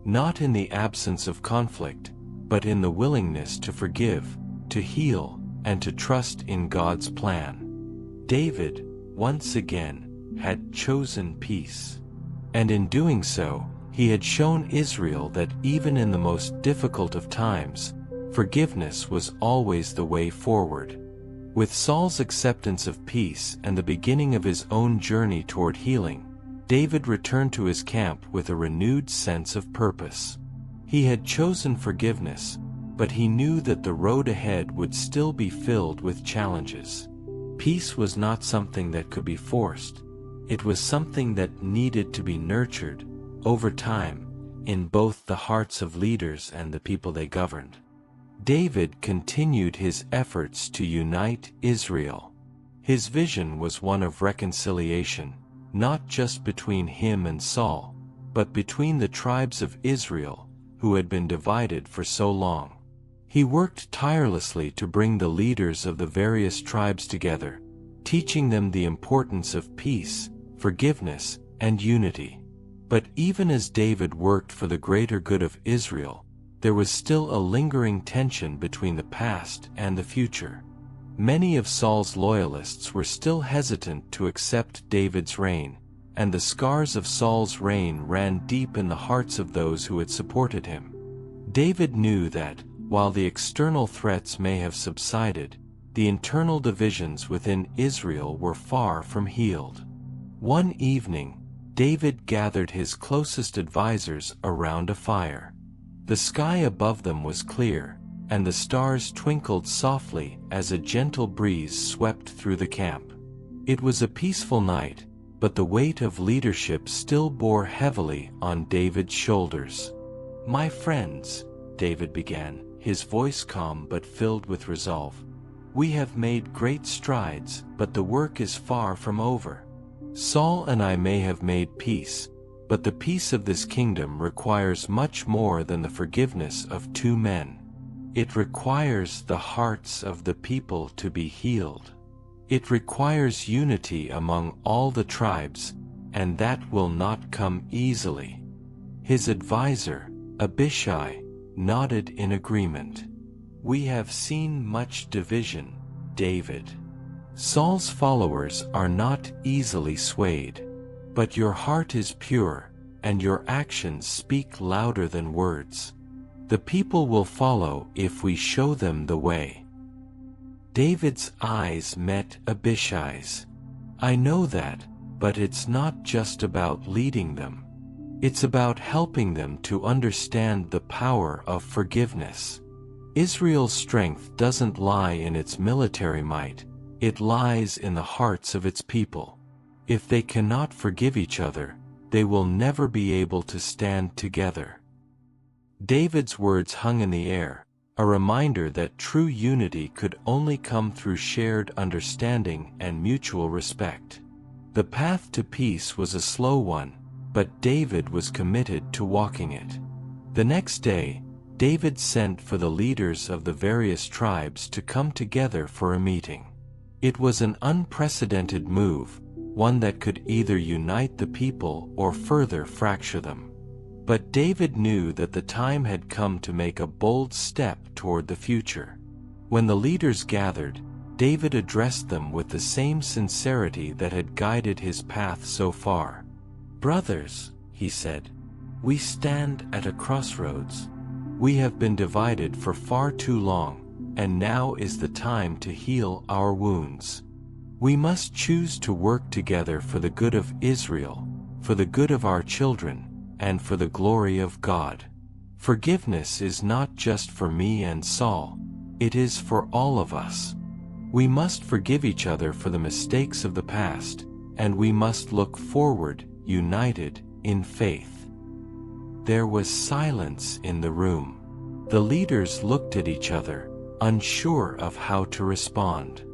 Not in the absence of conflict, but in the willingness to forgive, to heal, and to trust in God's plan. David, once again, had chosen peace. And in doing so, he had shown Israel that even in the most difficult of times, forgiveness was always the way forward. With Saul's acceptance of peace and the beginning of his own journey toward healing, David returned to his camp with a renewed sense of purpose. He had chosen forgiveness, but he knew that the road ahead would still be filled with challenges. Peace was not something that could be forced. It was something that needed to be nurtured, over time, in both the hearts of leaders and the people they governed. David continued his efforts to unite Israel. His vision was one of reconciliation, not just between him and Saul, but between the tribes of Israel, who had been divided for so long. He worked tirelessly to bring the leaders of the various tribes together, teaching them the importance of peace, forgiveness, and unity. But even as David worked for the greater good of Israel, there was still a lingering tension between the past and the future. Many of Saul's loyalists were still hesitant to accept David's reign, and the scars of Saul's reign ran deep in the hearts of those who had supported him. David knew that, while the external threats may have subsided, the internal divisions within Israel were far from healed. One evening, David gathered his closest advisors around a fire. The sky above them was clear, and the stars twinkled softly as a gentle breeze swept through the camp. It was a peaceful night, but the weight of leadership still bore heavily on David's shoulders. "My friends," David began, his voice calm but filled with resolve, "we have made great strides, but the work is far from over. Saul and I may have made peace, but the peace of this kingdom requires much more than the forgiveness of two men. It requires the hearts of the people to be healed. It requires unity among all the tribes, and that will not come easily." His advisor, Abishai, nodded in agreement. "We have seen much division, David. Saul's followers are not easily swayed. But your heart is pure, and your actions speak louder than words. The people will follow if we show them the way." David's eyes met Abishai's. "I know that, but it's not just about leading them. It's about helping them to understand the power of forgiveness. Israel's strength doesn't lie in its military might, it lies in the hearts of its people. If they cannot forgive each other, they will never be able to stand together." David's words hung in the air, a reminder that true unity could only come through shared understanding and mutual respect. The path to peace was a slow one, but David was committed to walking it. The next day, David sent for the leaders of the various tribes to come together for a meeting. It was an unprecedented move, one that could either unite the people or further fracture them. But David knew that the time had come to make a bold step toward the future. When the leaders gathered, David addressed them with the same sincerity that had guided his path so far. "Brothers," he said, "we stand at a crossroads. We have been divided for far too long, and now is the time to heal our wounds. We must choose to work together for the good of Israel, for the good of our children, and for the glory of God. Forgiveness is not just for me and Saul, it is for all of us. We must forgive each other for the mistakes of the past, and we must look forward, united in faith." There was silence in the room. The leaders looked at each other, unsure of how to respond.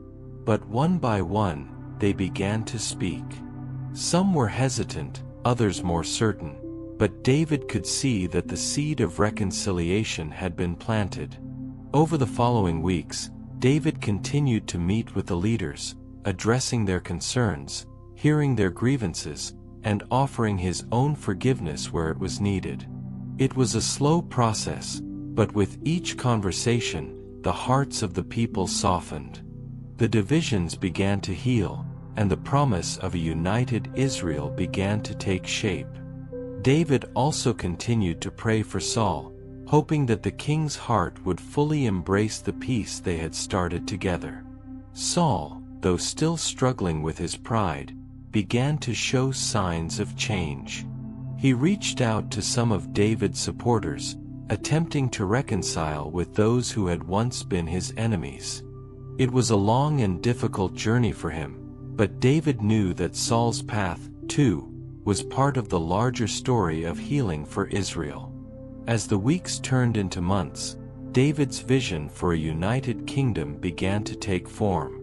But one by one, they began to speak. Some were hesitant, others more certain, but David could see that the seed of reconciliation had been planted. Over the following weeks, David continued to meet with the leaders, addressing their concerns, hearing their grievances, and offering his own forgiveness where it was needed. It was a slow process, but with each conversation, the hearts of the people softened. The divisions began to heal, and the promise of a united Israel began to take shape. David also continued to pray for Saul, hoping that the king's heart would fully embrace the peace they had started together. Saul, though still struggling with his pride, began to show signs of change. He reached out to some of David's supporters, attempting to reconcile with those who had once been his enemies. It was a long and difficult journey for him, but David knew that Saul's path, too, was part of the larger story of healing for Israel. As the weeks turned into months, David's vision for a united kingdom began to take form.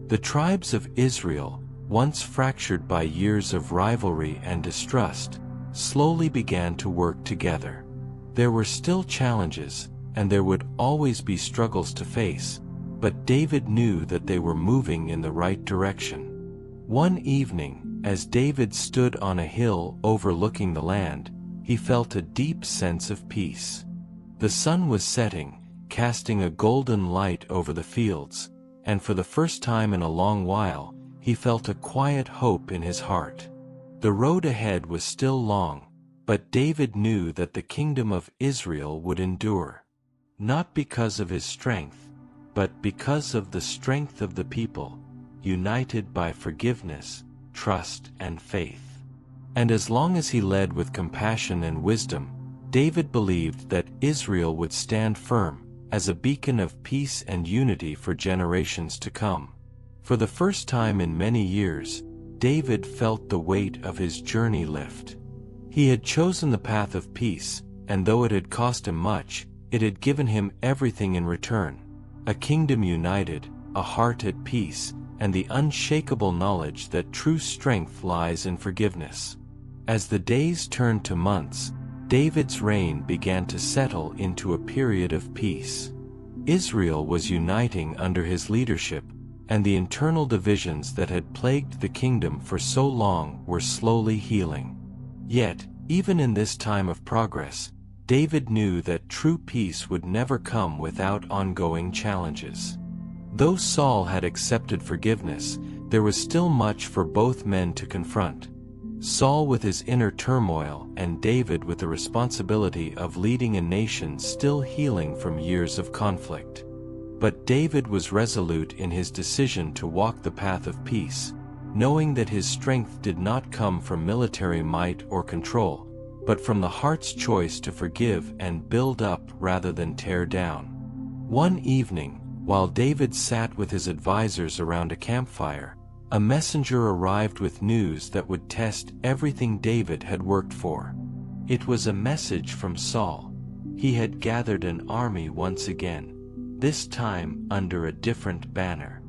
The tribes of Israel, once fractured by years of rivalry and distrust, slowly began to work together. There were still challenges, and there would always be struggles to face, but David knew that they were moving in the right direction. One evening, as David stood on a hill overlooking the land, he felt a deep sense of peace. The sun was setting, casting a golden light over the fields, and for the first time in a long while, he felt a quiet hope in his heart. The road ahead was still long, but David knew that the kingdom of Israel would endure. Not because of his strength, but because of the strength of the people, united by forgiveness, trust, and faith. And as long as he led with compassion and wisdom, David believed that Israel would stand firm, as a beacon of peace and unity for generations to come. For the first time in many years, David felt the weight of his journey lift. He had chosen the path of peace, and though it had cost him much, it had given him everything in return: a kingdom united, a heart at peace, and the unshakable knowledge that true strength lies in forgiveness. As the days turned to months, David's reign began to settle into a period of peace. Israel was uniting under his leadership, and the internal divisions that had plagued the kingdom for so long were slowly healing. Yet, even in this time of progress, David knew that true peace would never come without ongoing challenges. Though Saul had accepted forgiveness, there was still much for both men to confront. Saul with his inner turmoil, and David with the responsibility of leading a nation still healing from years of conflict. But David was resolute in his decision to walk the path of peace, knowing that his strength did not come from military might or control, but from the heart's choice to forgive and build up rather than tear down. One evening, while David sat with his advisors around a campfire, a messenger arrived with news that would test everything David had worked for. It was a message from Saul. He had gathered an army once again, this time under a different banner.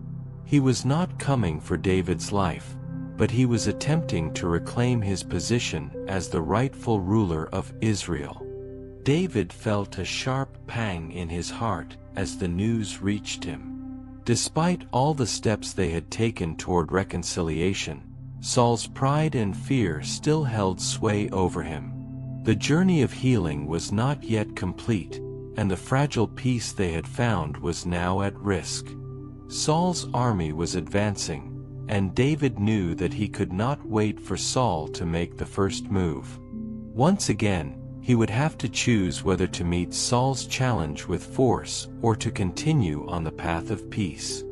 He was not coming for David's life, but he was attempting to reclaim his position as the rightful ruler of Israel. David felt a sharp pang in his heart as the news reached him. Despite all the steps they had taken toward reconciliation, Saul's pride and fear still held sway over him. The journey of healing was not yet complete, and the fragile peace they had found was now at risk. Saul's army was advancing, and David knew that he could not wait for Saul to make the first move. Once again, he would have to choose whether to meet Saul's challenge with force or to continue on the path of peace.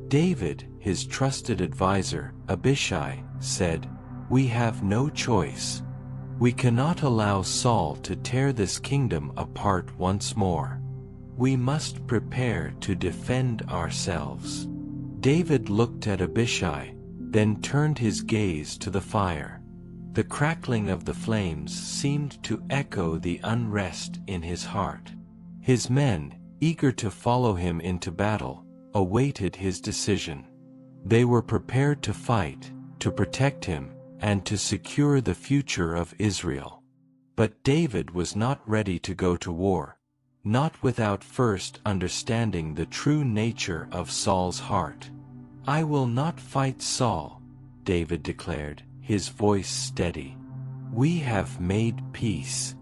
David, his trusted advisor, Abishai, said, "We have no choice. We cannot allow Saul to tear this kingdom apart once more. We must prepare to defend ourselves." David looked at Abishai, then turned his gaze to the fire. The crackling of the flames seemed to echo the unrest in his heart. His men, eager to follow him into battle, awaited his decision. They were prepared to fight, to protect him, and to secure the future of Israel. But David was not ready to go to war, not without first understanding the true nature of Saul's heart. "I will not fight Saul," David declared, his voice steady. "We have made peace.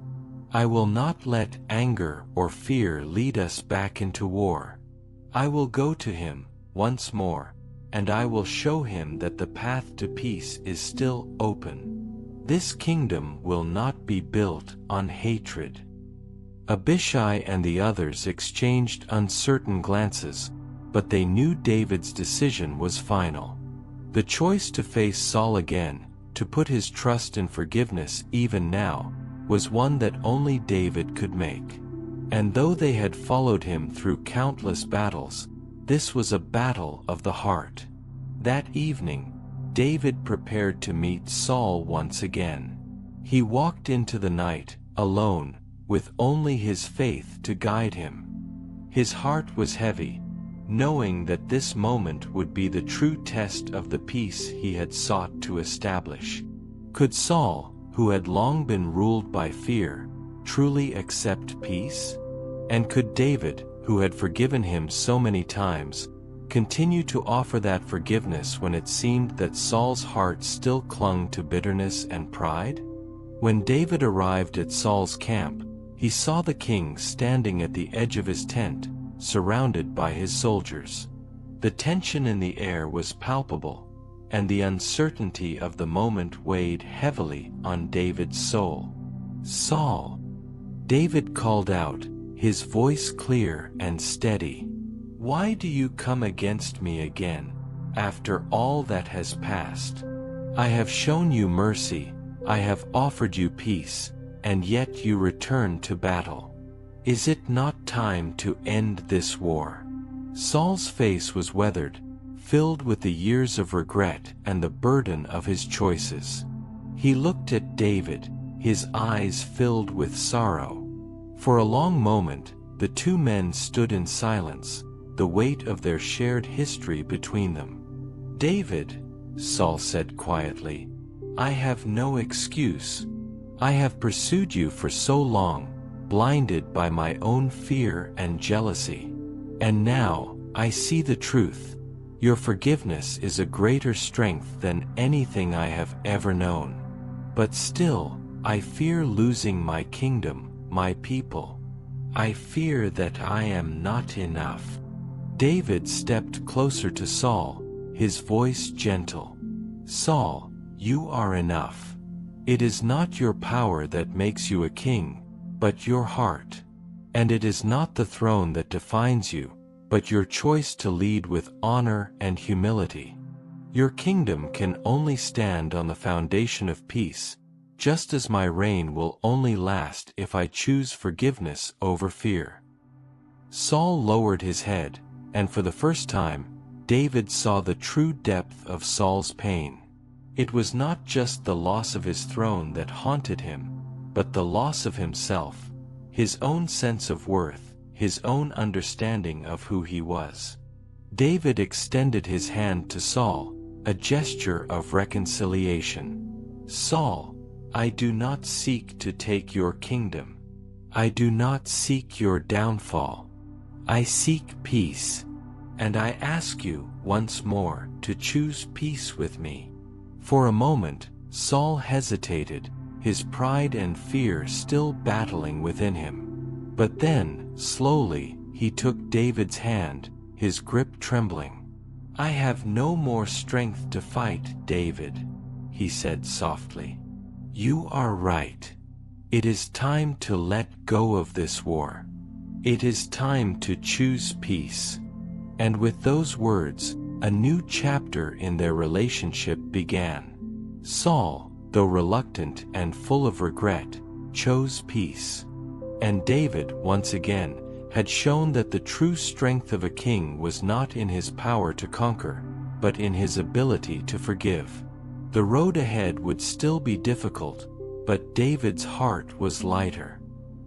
I will not let anger or fear lead us back into war. I will go to him once more, and I will show him that the path to peace is still open. This kingdom will not be built on hatred." Abishai and the others exchanged uncertain glances, but they knew David's decision was final. The choice to face Saul again, to put his trust in forgiveness even now, was one that only David could make. And though they had followed him through countless battles, this was a battle of the heart. That evening, David prepared to meet Saul once again. He walked into the night, alone, with only his faith to guide him. His heart was heavy, knowing that this moment would be the true test of the peace he had sought to establish. Could Saul, who had long been ruled by fear, truly accept peace? And could David, who had forgiven him so many times, continue to offer that forgiveness when it seemed that Saul's heart still clung to bitterness and pride? When David arrived at Saul's camp, he saw the king standing at the edge of his tent, surrounded by his soldiers. The tension in the air was palpable, and the uncertainty of the moment weighed heavily on David's soul. "Saul," David called out, his voice clear and steady. "Why do you come against me again, after all that has passed? I have shown you mercy, I have offered you peace, and yet you return to battle. Is it not time to end this war?" Saul's face was weathered, filled with the years of regret and the burden of his choices. He looked at David, his eyes filled with sorrow. For a long moment, the two men stood in silence, the weight of their shared history between them. "David," Saul said quietly, "I have no excuse. I have pursued you for so long, blinded by my own fear and jealousy. And now, I see the truth. Your forgiveness is a greater strength than anything I have ever known. But still, I fear losing my kingdom, my people. I fear that I am not enough." David stepped closer to Saul, his voice gentle. "Saul, you are enough. It is not your power that makes you a king, but your heart. And it is not the throne that defines you, but your choice to lead with honor and humility. Your kingdom can only stand on the foundation of peace, just as my reign will only last if I choose forgiveness over fear." Saul lowered his head, and for the first time, David saw the true depth of Saul's pain. It was not just the loss of his throne that haunted him, but the loss of himself, his own sense of worth, his own understanding of who he was. David extended his hand to Saul, a gesture of reconciliation. "Saul, I do not seek to take your kingdom. I do not seek your downfall. I seek peace. And I ask you, once more, to choose peace with me." For a moment, Saul hesitated, his pride and fear still battling within him. But then, slowly, he took David's hand, his grip trembling. "I have no more strength to fight, David," he said softly. "You are right. It is time to let go of this war. It is time to choose peace." And with those words, a new chapter in their relationship began. Saul, though reluctant and full of regret, chose peace. And David, once again, had shown that the true strength of a king was not in his power to conquer, but in his ability to forgive. The road ahead would still be difficult, but David's heart was lighter.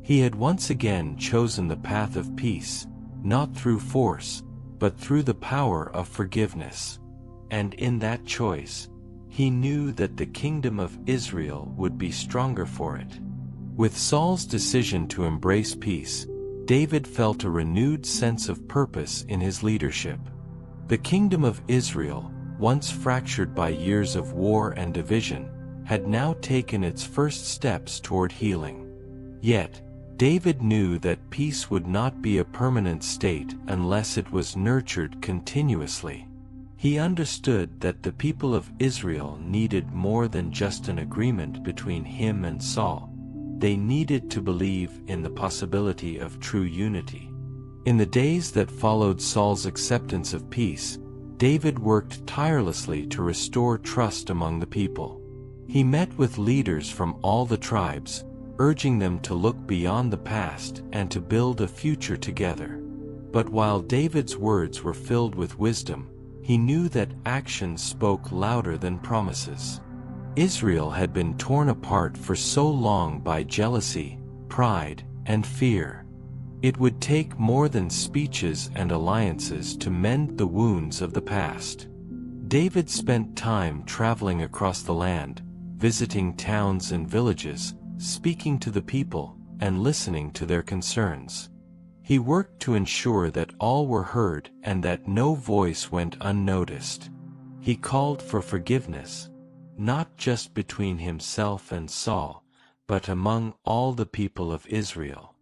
He had once again chosen the path of peace, not through force, but through the power of forgiveness. And in that choice, he knew that the kingdom of Israel would be stronger for it. With Saul's decision to embrace peace, David felt a renewed sense of purpose in his leadership. The kingdom of Israel, once fractured by years of war and division, had now taken its first steps toward healing. Yet, David knew that peace would not be a permanent state unless it was nurtured continuously. He understood that the people of Israel needed more than just an agreement between him and Saul. They needed to believe in the possibility of true unity. In the days that followed Saul's acceptance of peace, David worked tirelessly to restore trust among the people. He met with leaders from all the tribes, urging them to look beyond the past and to build a future together. But while David's words were filled with wisdom, he knew that actions spoke louder than promises. Israel had been torn apart for so long by jealousy, pride, and fear. It would take more than speeches and alliances to mend the wounds of the past. David spent time traveling across the land, visiting towns and villages, speaking to the people, and listening to their concerns. He worked to ensure that all were heard and that no voice went unnoticed. He called for forgiveness, not just between himself and Saul, but among all the people of Israel.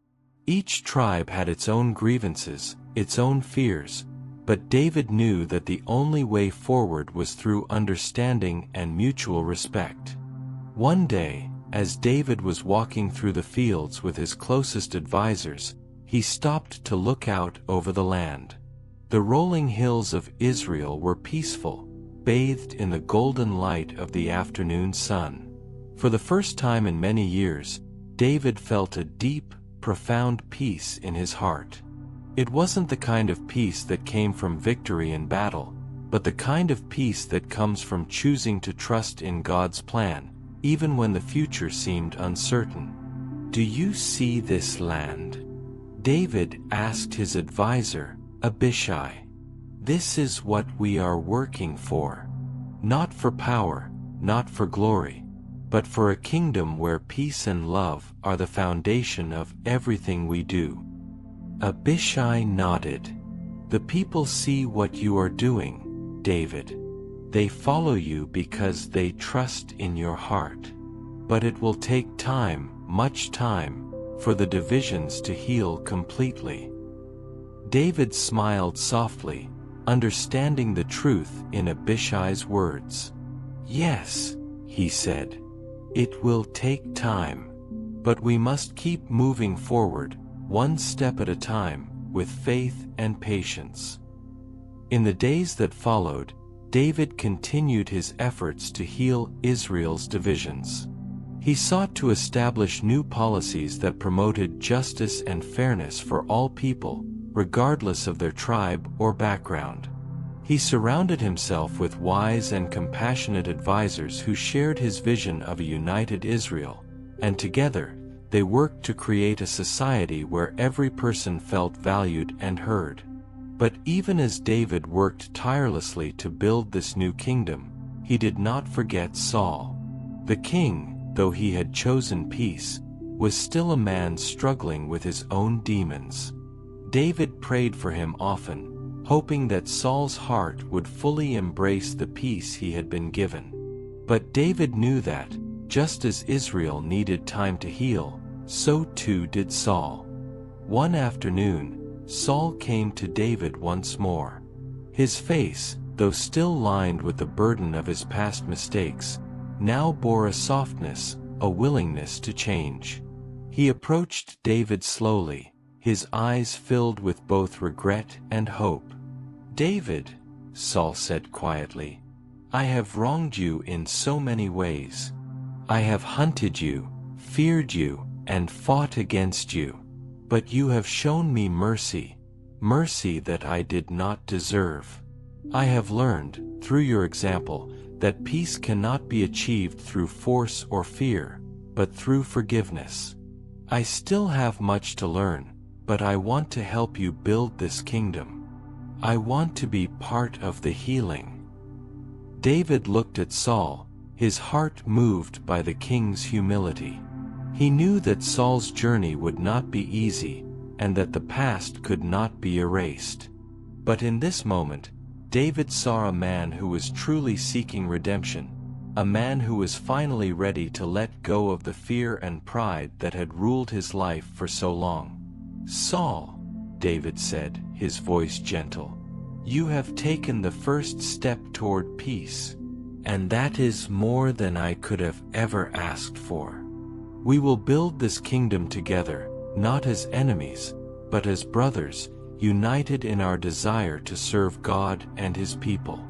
Each tribe had its own grievances, its own fears, but David knew that the only way forward was through understanding and mutual respect. One day, as David was walking through the fields with his closest advisors, he stopped to look out over the land. The rolling hills of Israel were peaceful, bathed in the golden light of the afternoon sun. For the first time in many years, David felt a deep, profound peace in his heart. It wasn't the kind of peace that came from victory in battle, but the kind of peace that comes from choosing to trust in God's plan, even when the future seemed uncertain. "Do you see this land?" David asked his advisor, Abishai. "This is what we are working for. Not for power, not for glory, but for a kingdom where peace and love are the foundation of everything we do." Abishai nodded. "The people see what you are doing, David. They follow you because they trust in your heart. But it will take time, much time, for the divisions to heal completely." David smiled softly, understanding the truth in Abishai's words. "Yes," he said, "it will take time. But we must keep moving forward, one step at a time, with faith and patience." In the days that followed, David continued his efforts to heal Israel's divisions. He sought to establish new policies that promoted justice and fairness for all people, regardless of their tribe or background. He surrounded himself with wise and compassionate advisors who shared his vision of a united Israel, and together, they worked to create a society where every person felt valued and heard. But even as David worked tirelessly to build this new kingdom, he did not forget Saul. The king, though he had chosen peace, was still a man struggling with his own demons. David prayed for him often, hoping that Saul's heart would fully embrace the peace he had been given. But David knew that, just as Israel needed time to heal, so too did Saul. One afternoon, Saul came to David once more. His face, though still lined with the burden of his past mistakes, now bore a softness, a willingness to change. He approached David slowly, his eyes filled with both regret and hope. "David," Saul said quietly, "I have wronged you in so many ways. I have hunted you, feared you, and fought against you. But you have shown me mercy, mercy that I did not deserve. I have learned, through your example, that peace cannot be achieved through force or fear, but through forgiveness. I still have much to learn, but I want to help you build this kingdom. I want to be part of the healing." David looked at Saul, his heart moved by the king's humility. He knew that Saul's journey would not be easy, and that the past could not be erased. But in this moment, David saw a man who was truly seeking redemption, a man who was finally ready to let go of the fear and pride that had ruled his life for so long. "Saul," David said, his voice gentle, "you have taken the first step toward peace, and that is more than I could have ever asked for. We will build this kingdom together, not as enemies, but as brothers, united in our desire to serve God and His people."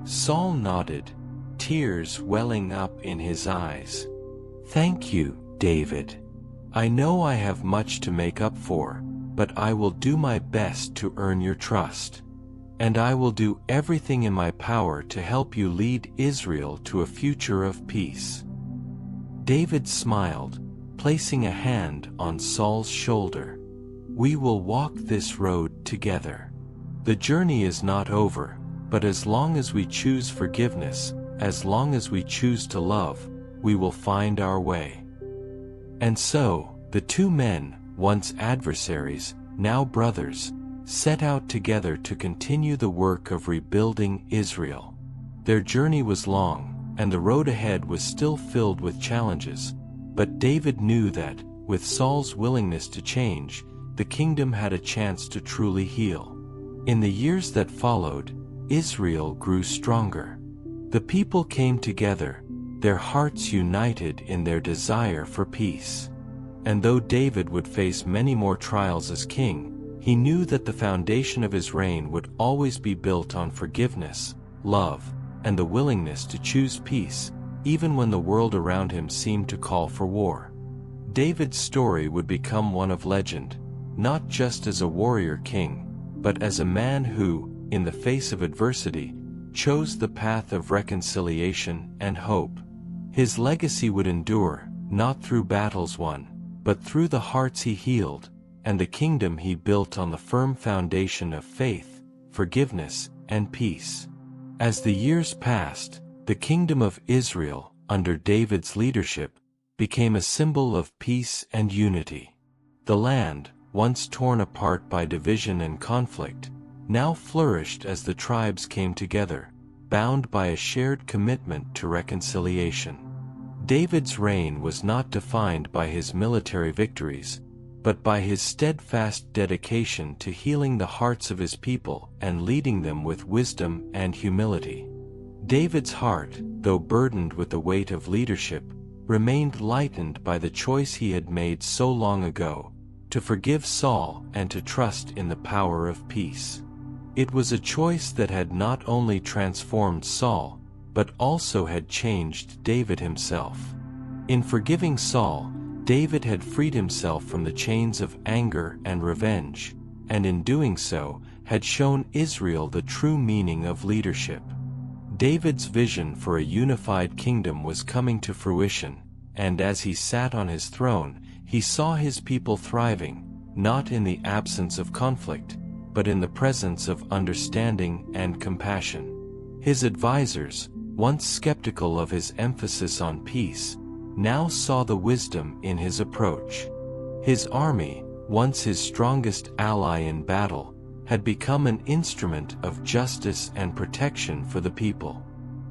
Saul nodded, tears welling up in his eyes. "Thank you, David. I know I have much to make up for, but I will do my best to earn your trust. And I will do everything in my power to help you lead Israel to a future of peace." David smiled, placing a hand on Saul's shoulder. "We will walk this road together. The journey is not over, but as long as we choose forgiveness, as long as we choose to love, we will find our way." And so, the two men, once adversaries, now brothers, set out together to continue the work of rebuilding Israel. Their journey was long, and the road ahead was still filled with challenges, but David knew that, with Saul's willingness to change, the kingdom had a chance to truly heal. In the years that followed, Israel grew stronger. The people came together, their hearts united in their desire for peace. And though David would face many more trials as king, he knew that the foundation of his reign would always be built on forgiveness, love, and the willingness to choose peace, even when the world around him seemed to call for war. David's story would become one of legend, not just as a warrior king, but as a man who, in the face of adversity, chose the path of reconciliation and hope. His legacy would endure, not through battles won, but through the hearts he healed, and the kingdom he built on the firm foundation of faith, forgiveness, and peace. As the years passed, the kingdom of Israel, under David's leadership, became a symbol of peace and unity. The land, once torn apart by division and conflict, now flourished as the tribes came together, bound by a shared commitment to reconciliation. David's reign was not defined by his military victories, but by his steadfast dedication to healing the hearts of his people and leading them with wisdom and humility. David's heart, though burdened with the weight of leadership, remained lightened by the choice he had made so long ago, to forgive Saul and to trust in the power of peace. It was a choice that had not only transformed Saul, but also had changed David himself. In forgiving Saul, David had freed himself from the chains of anger and revenge, and in doing so, had shown Israel the true meaning of leadership. David's vision for a unified kingdom was coming to fruition, and as he sat on his throne, he saw his people thriving, not in the absence of conflict, but in the presence of understanding and compassion. His advisors, once skeptical of his emphasis on peace, now saw the wisdom in his approach. His army, once his strongest ally in battle, had become an instrument of justice and protection for the people.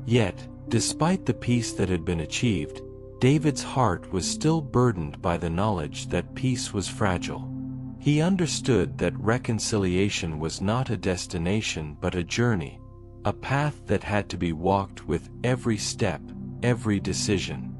Yet, despite the peace that had been achieved, David's heart was still burdened by the knowledge that peace was fragile. He understood that reconciliation was not a destination but a journey, a path that had to be walked with every step, every decision.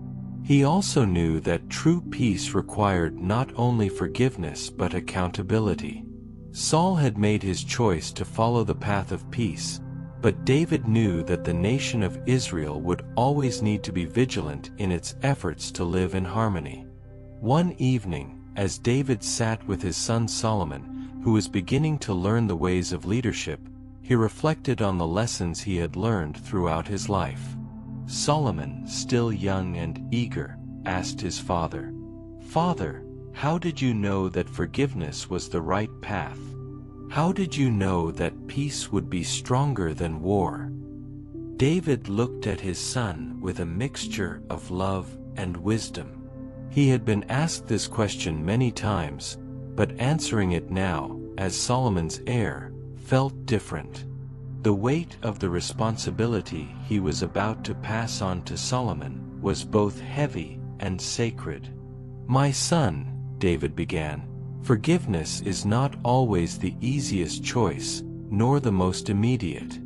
He also knew that true peace required not only forgiveness but accountability. Saul had made his choice to follow the path of peace, but David knew that the nation of Israel would always need to be vigilant in its efforts to live in harmony. One evening, as David sat with his son Solomon, who was beginning to learn the ways of leadership, he reflected on the lessons he had learned throughout his life. Solomon, still young and eager, asked his father, "Father, how did you know that forgiveness was the right path? How did you know that peace would be stronger than war?" David looked at his son with a mixture of love and wisdom. He had been asked this question many times, but answering it now, as Solomon's heir, felt different. The weight of the responsibility he was about to pass on to Solomon was both heavy and sacred. "My son," David began, "forgiveness is not always the easiest choice, nor the most immediate.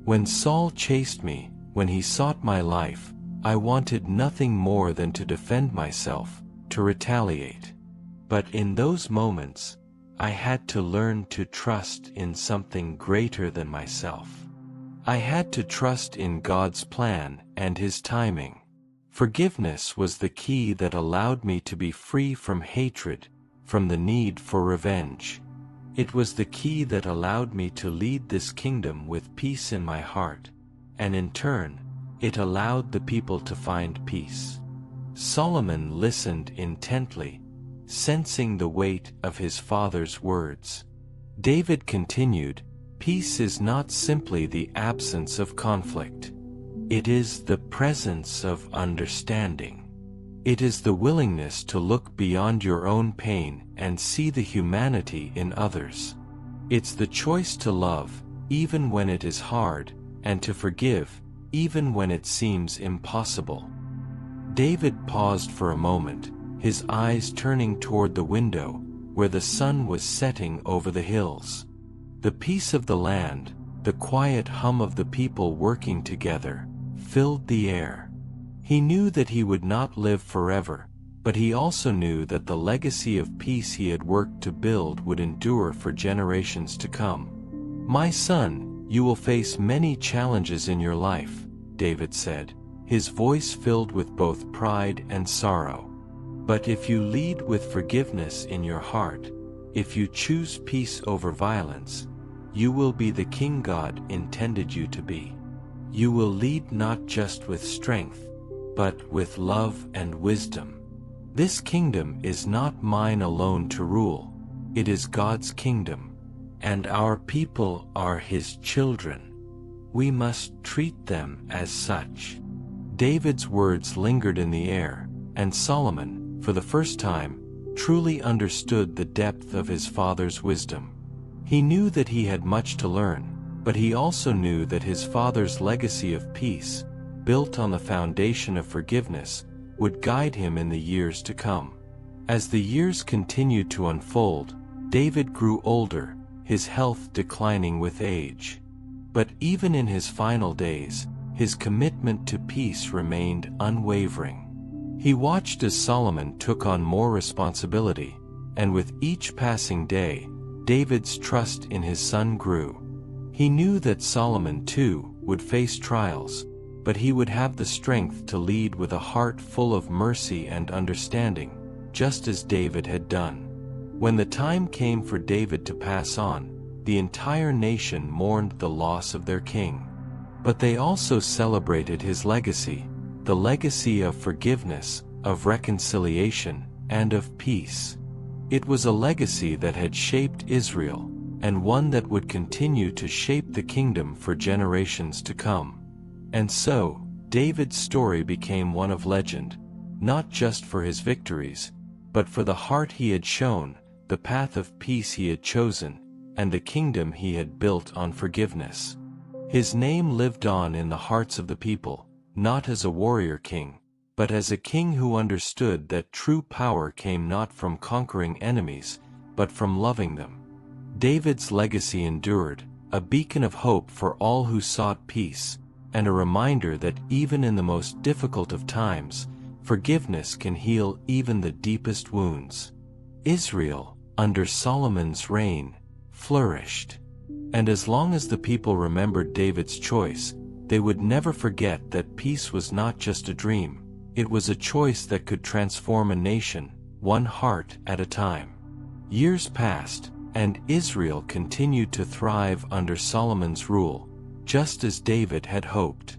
When Saul chased me, when he sought my life, I wanted nothing more than to defend myself, to retaliate. But in those moments, I had to learn to trust in something greater than myself. I had to trust in God's plan and His timing. Forgiveness was the key that allowed me to be free from hatred, from the need for revenge. It was the key that allowed me to lead this kingdom with peace in my heart, and in turn, it allowed the people to find peace." Solomon listened intently, sensing the weight of his father's words. David continued, "Peace is not simply the absence of conflict. It is the presence of understanding. It is the willingness to look beyond your own pain and see the humanity in others. It's the choice to love, even when it is hard, and to forgive, even when it seems impossible." David paused for a moment, his eyes turning toward the window, where the sun was setting over the hills. The peace of the land, the quiet hum of the people working together, filled the air. He knew that he would not live forever, but he also knew that the legacy of peace he had worked to build would endure for generations to come. "My son, you will face many challenges in your life," David said, his voice filled with both pride and sorrow. "But if you lead with forgiveness in your heart, if you choose peace over violence, you will be the king God intended you to be. You will lead not just with strength, but with love and wisdom. This kingdom is not mine alone to rule, it is God's kingdom, and our people are His children. We must treat them as such." David's words lingered in the air, and Solomon, for the first time, truly understood the depth of his father's wisdom. He knew that he had much to learn, but he also knew that his father's legacy of peace, built on the foundation of forgiveness, would guide him in the years to come. As the years continued to unfold, David grew older, his health declining with age. But even in his final days, his commitment to peace remained unwavering. He watched as Solomon took on more responsibility, and with each passing day, David's trust in his son grew. He knew that Solomon too would face trials, but he would have the strength to lead with a heart full of mercy and understanding, just as David had done. When the time came for David to pass on, the entire nation mourned the loss of their king. But they also celebrated his legacy, the legacy of forgiveness, of reconciliation, and of peace. It was a legacy that had shaped Israel, and one that would continue to shape the kingdom for generations to come. And so, David's story became one of legend, not just for his victories, but for the heart he had shown, the path of peace he had chosen, and the kingdom he had built on forgiveness. His name lived on in the hearts of the people, not as a warrior king, but as a king who understood that true power came not from conquering enemies, but from loving them. David's legacy endured, a beacon of hope for all who sought peace, and a reminder that even in the most difficult of times, forgiveness can heal even the deepest wounds. Israel, under Solomon's reign, flourished. And as long as the people remembered David's choice, they would never forget that peace was not just a dream, it was a choice that could transform a nation, one heart at a time. Years passed, and Israel continued to thrive under Solomon's rule, just as David had hoped.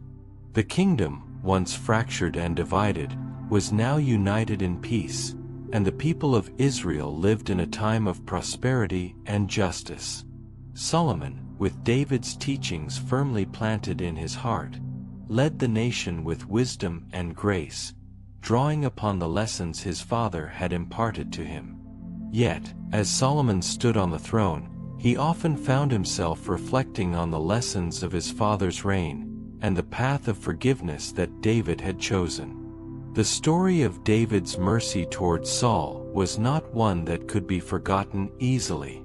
The kingdom, once fractured and divided, was now united in peace, and the people of Israel lived in a time of prosperity and justice. Solomon, with David's teachings firmly planted in his heart, led the nation with wisdom and grace, drawing upon the lessons his father had imparted to him. Yet, as Solomon stood on the throne, he often found himself reflecting on the lessons of his father's reign and the path of forgiveness that David had chosen. The story of David's mercy toward Saul was not one that could be forgotten easily.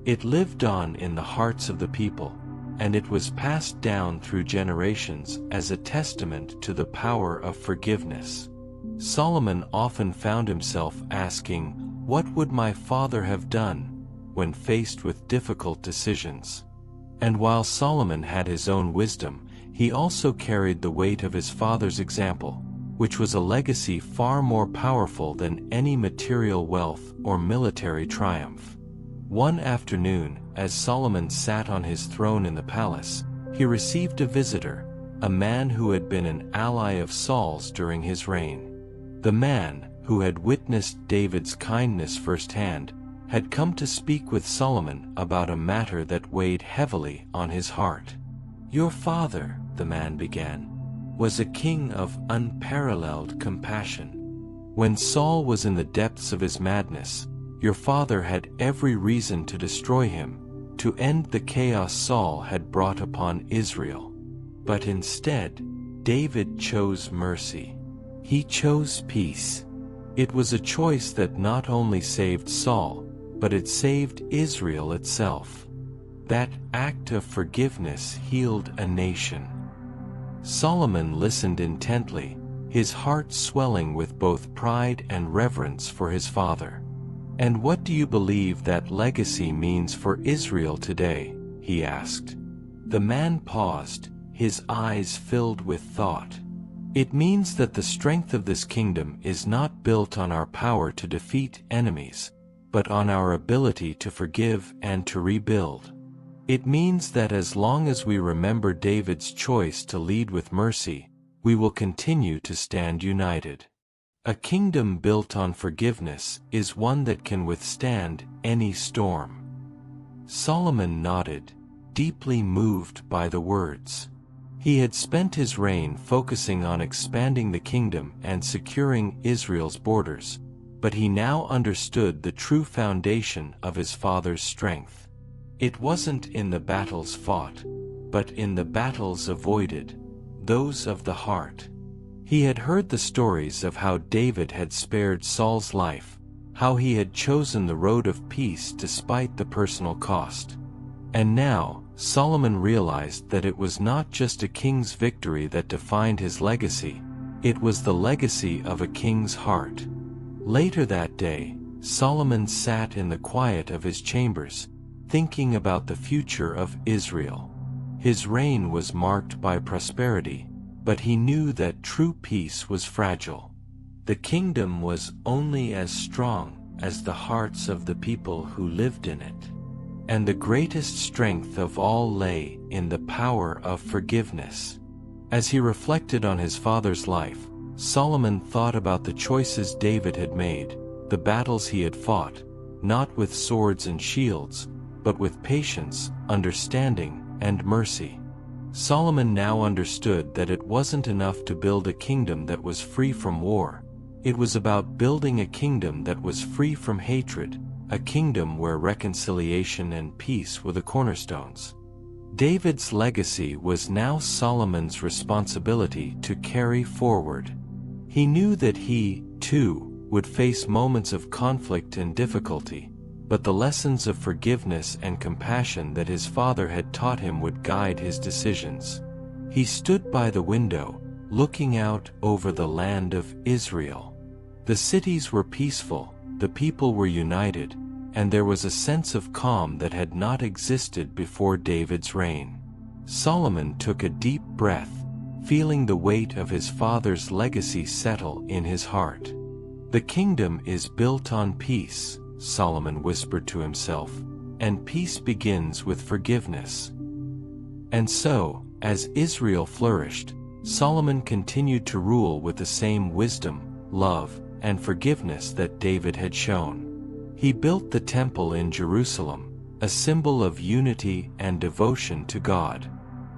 It lived on in the hearts of the people, and it was passed down through generations as a testament to the power of forgiveness. Solomon often found himself asking, "What would my father have done?" when faced with difficult decisions. And while Solomon had his own wisdom, he also carried the weight of his father's example, which was a legacy far more powerful than any material wealth or military triumph. One afternoon, as Solomon sat on his throne in the palace, he received a visitor, a man who had been an ally of Saul's during his reign. The man, who had witnessed David's kindness firsthand, had come to speak with Solomon about a matter that weighed heavily on his heart. "Your father," the man began, "was a king of unparalleled compassion. When Saul was in the depths of his madness, your father had every reason to destroy him, to end the chaos Saul had brought upon Israel. But instead, David chose mercy. He chose peace. It was a choice that not only saved Saul, but it saved Israel itself. That act of forgiveness healed a nation." Solomon listened intently, his heart swelling with both pride and reverence for his father. "And what do you believe that legacy means for Israel today?" he asked. The man paused, his eyes filled with thought. "It means that the strength of this kingdom is not built on our power to defeat enemies, but on our ability to forgive and to rebuild. It means that as long as we remember David's choice to lead with mercy, we will continue to stand united. A kingdom built on forgiveness is one that can withstand any storm." Solomon nodded, deeply moved by the words. He had spent his reign focusing on expanding the kingdom and securing Israel's borders, but he now understood the true foundation of his father's strength. It wasn't in the battles fought, but in the battles avoided, those of the heart. He had heard the stories of how David had spared Saul's life, how he had chosen the road of peace despite the personal cost. And now, Solomon realized that it was not just a king's victory that defined his legacy, it was the legacy of a king's heart. Later that day, Solomon sat in the quiet of his chambers, thinking about the future of Israel. His reign was marked by prosperity, but he knew that true peace was fragile. The kingdom was only as strong as the hearts of the people who lived in it. And the greatest strength of all lay in the power of forgiveness. As he reflected on his father's life, Solomon thought about the choices David had made, the battles he had fought, not with swords and shields, but with patience, understanding, and mercy. Solomon now understood that it wasn't enough to build a kingdom that was free from war. It was about building a kingdom that was free from hatred, a kingdom where reconciliation and peace were the cornerstones. David's legacy was now Solomon's responsibility to carry forward. He knew that he, too, would face moments of conflict and difficulty, but the lessons of forgiveness and compassion that his father had taught him would guide his decisions. He stood by the window, looking out over the land of Israel. The cities were peaceful, the people were united, and there was a sense of calm that had not existed before David's reign. Solomon took a deep breath, feeling the weight of his father's legacy settle in his heart. "The kingdom is built on peace," Solomon whispered to himself, "and peace begins with forgiveness." And so, as Israel flourished, Solomon continued to rule with the same wisdom, love, and forgiveness that David had shown. He built the temple in Jerusalem, a symbol of unity and devotion to God.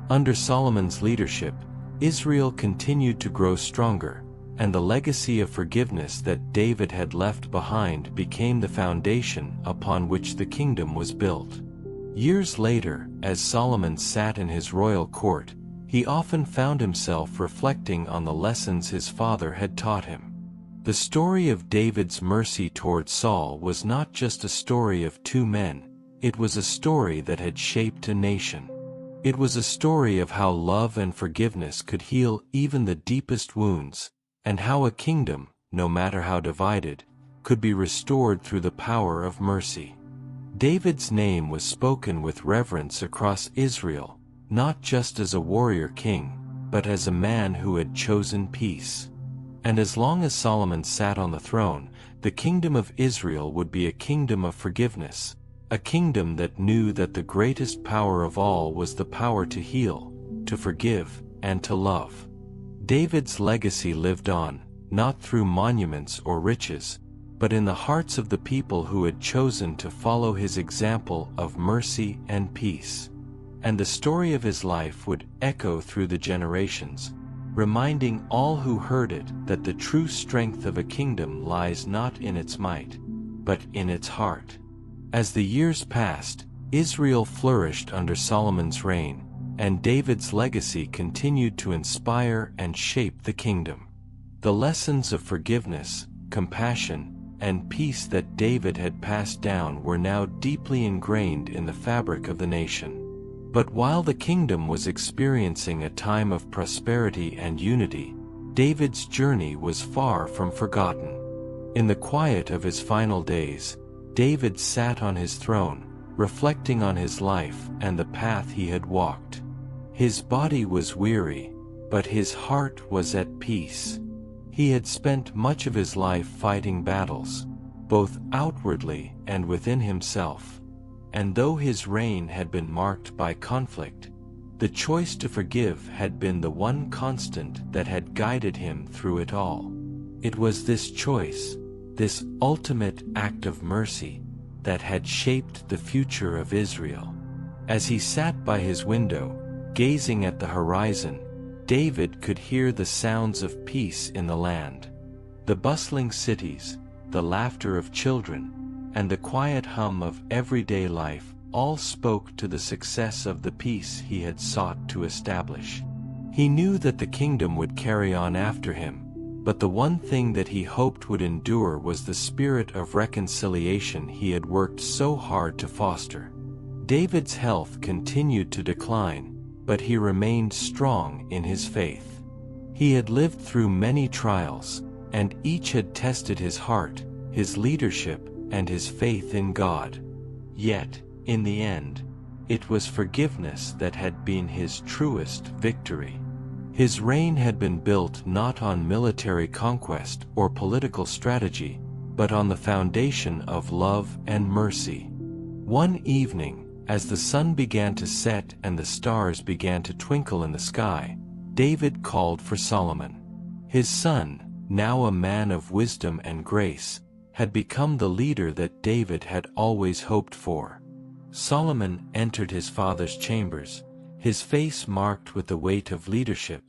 Under Solomon's leadership, Israel continued to grow stronger, and the legacy of forgiveness that David had left behind became the foundation upon which the kingdom was built. Years later, as Solomon sat in his royal court, he often found himself reflecting on the lessons his father had taught him. The story of David's mercy toward Saul was not just a story of two men, it was a story that had shaped a nation. It was a story of how love and forgiveness could heal even the deepest wounds, and how a kingdom, no matter how divided, could be restored through the power of mercy. David's name was spoken with reverence across Israel, not just as a warrior king, but as a man who had chosen peace. And as long as Solomon sat on the throne, the kingdom of Israel would be a kingdom of forgiveness, a kingdom that knew that the greatest power of all was the power to heal, to forgive, and to love. David's legacy lived on, not through monuments or riches, but in the hearts of the people who had chosen to follow his example of mercy and peace. And the story of his life would echo through the generations, reminding all who heard it that the true strength of a kingdom lies not in its might, but in its heart. As the years passed, Israel flourished under Solomon's reign, and David's legacy continued to inspire and shape the kingdom. The lessons of forgiveness, compassion, and peace that David had passed down were now deeply ingrained in the fabric of the nation. But while the kingdom was experiencing a time of prosperity and unity, David's journey was far from forgotten. In the quiet of his final days, David sat on his throne, reflecting on his life and the path he had walked. His body was weary, but his heart was at peace. He had spent much of his life fighting battles, both outwardly and within himself. And though his reign had been marked by conflict, the choice to forgive had been the one constant that had guided him through it all. It was this choice, this ultimate act of mercy, that had shaped the future of Israel. As he sat by his window, gazing at the horizon, David could hear the sounds of peace in the land. The bustling cities, the laughter of children, and the quiet hum of everyday life all spoke to the success of the peace he had sought to establish. He knew that the kingdom would carry on after him, but the one thing that he hoped would endure was the spirit of reconciliation he had worked so hard to foster. David's health continued to decline, but he remained strong in his faith. He had lived through many trials, and each had tested his heart, his leadership, and his faith in God. Yet, in the end, it was forgiveness that had been his truest victory. His reign had been built not on military conquest or political strategy, but on the foundation of love and mercy. One evening, as the sun began to set and the stars began to twinkle in the sky, David called for Solomon. His son, now a man of wisdom and grace, had become the leader that David had always hoped for. Solomon entered his father's chambers, his face marked with the weight of leadership,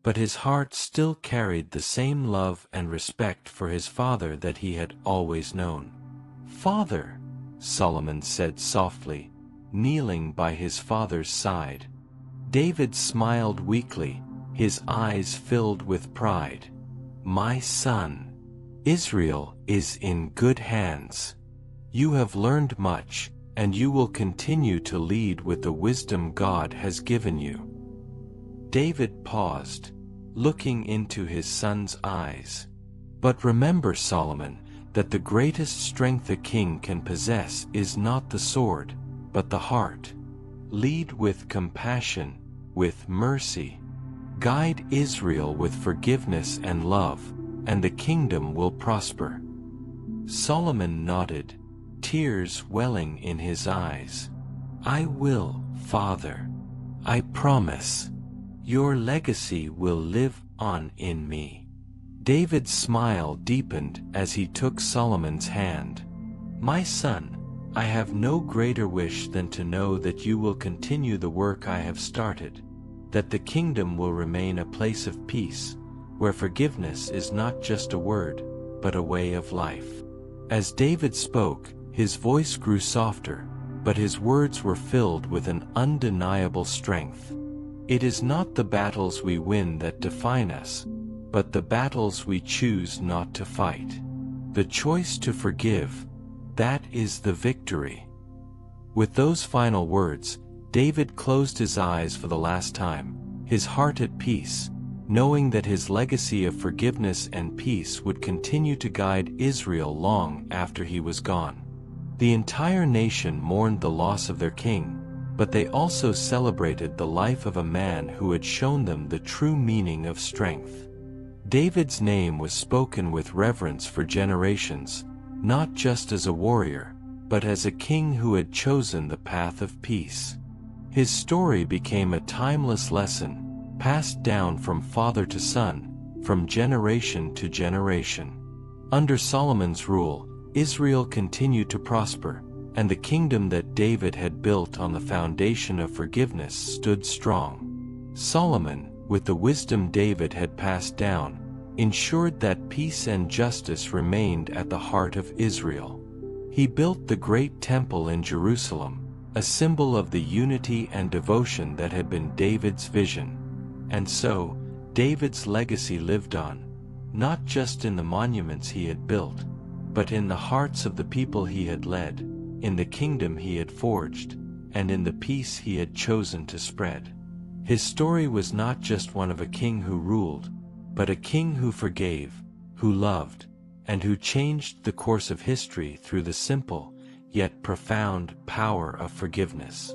but his heart still carried the same love and respect for his father that he had always known. "Father," Solomon said softly, kneeling by his father's side. David smiled weakly, his eyes filled with pride. "My son, Israel is in good hands. You have learned much, and you will continue to lead with the wisdom God has given you." David paused, looking into his son's eyes. "But remember, Solomon, that the greatest strength a king can possess is not the sword, but the heart. Lead with compassion, with mercy. Guide Israel with forgiveness and love, and the kingdom will prosper." Solomon nodded, tears welling in his eyes. "I will, Father. I promise. Your legacy will live on in me." David's smile deepened as he took Solomon's hand. "My son, I have no greater wish than to know that you will continue the work I have started, that the kingdom will remain a place of peace, where forgiveness is not just a word, but a way of life." As David spoke, his voice grew softer, but his words were filled with an undeniable strength. It is not the battles we win that define us, but the battles we choose not to fight. The choice to forgive, that is the victory. With those final words, David closed his eyes for the last time, his heart at peace, knowing that his legacy of forgiveness and peace would continue to guide Israel long after he was gone. The entire nation mourned the loss of their king, but they also celebrated the life of a man who had shown them the true meaning of strength. David's name was spoken with reverence for generations, not just as a warrior, but as a king who had chosen the path of peace. His story became a timeless lesson, passed down from father to son, from generation to generation. Under Solomon's rule, Israel continued to prosper, and the kingdom that David had built on the foundation of forgiveness stood strong. Solomon, with the wisdom David had passed down, ensured that peace and justice remained at the heart of Israel. He built the great temple in Jerusalem, a symbol of the unity and devotion that had been David's vision. And so, David's legacy lived on, not just in the monuments he had built, but in the hearts of the people he had led, in the kingdom he had forged, and in the peace he had chosen to spread. His story was not just one of a king who ruled, but a king who forgave, who loved, and who changed the course of history through the simple, yet profound power of forgiveness.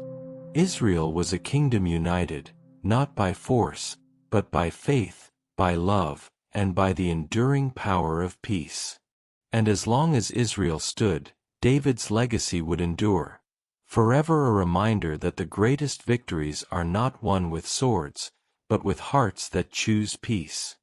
Israel was a kingdom united, not by force, but by faith, by love, and by the enduring power of peace. And as long as Israel stood, David's legacy would endure, forever a reminder that the greatest victories are not won with swords, but with hearts that choose peace.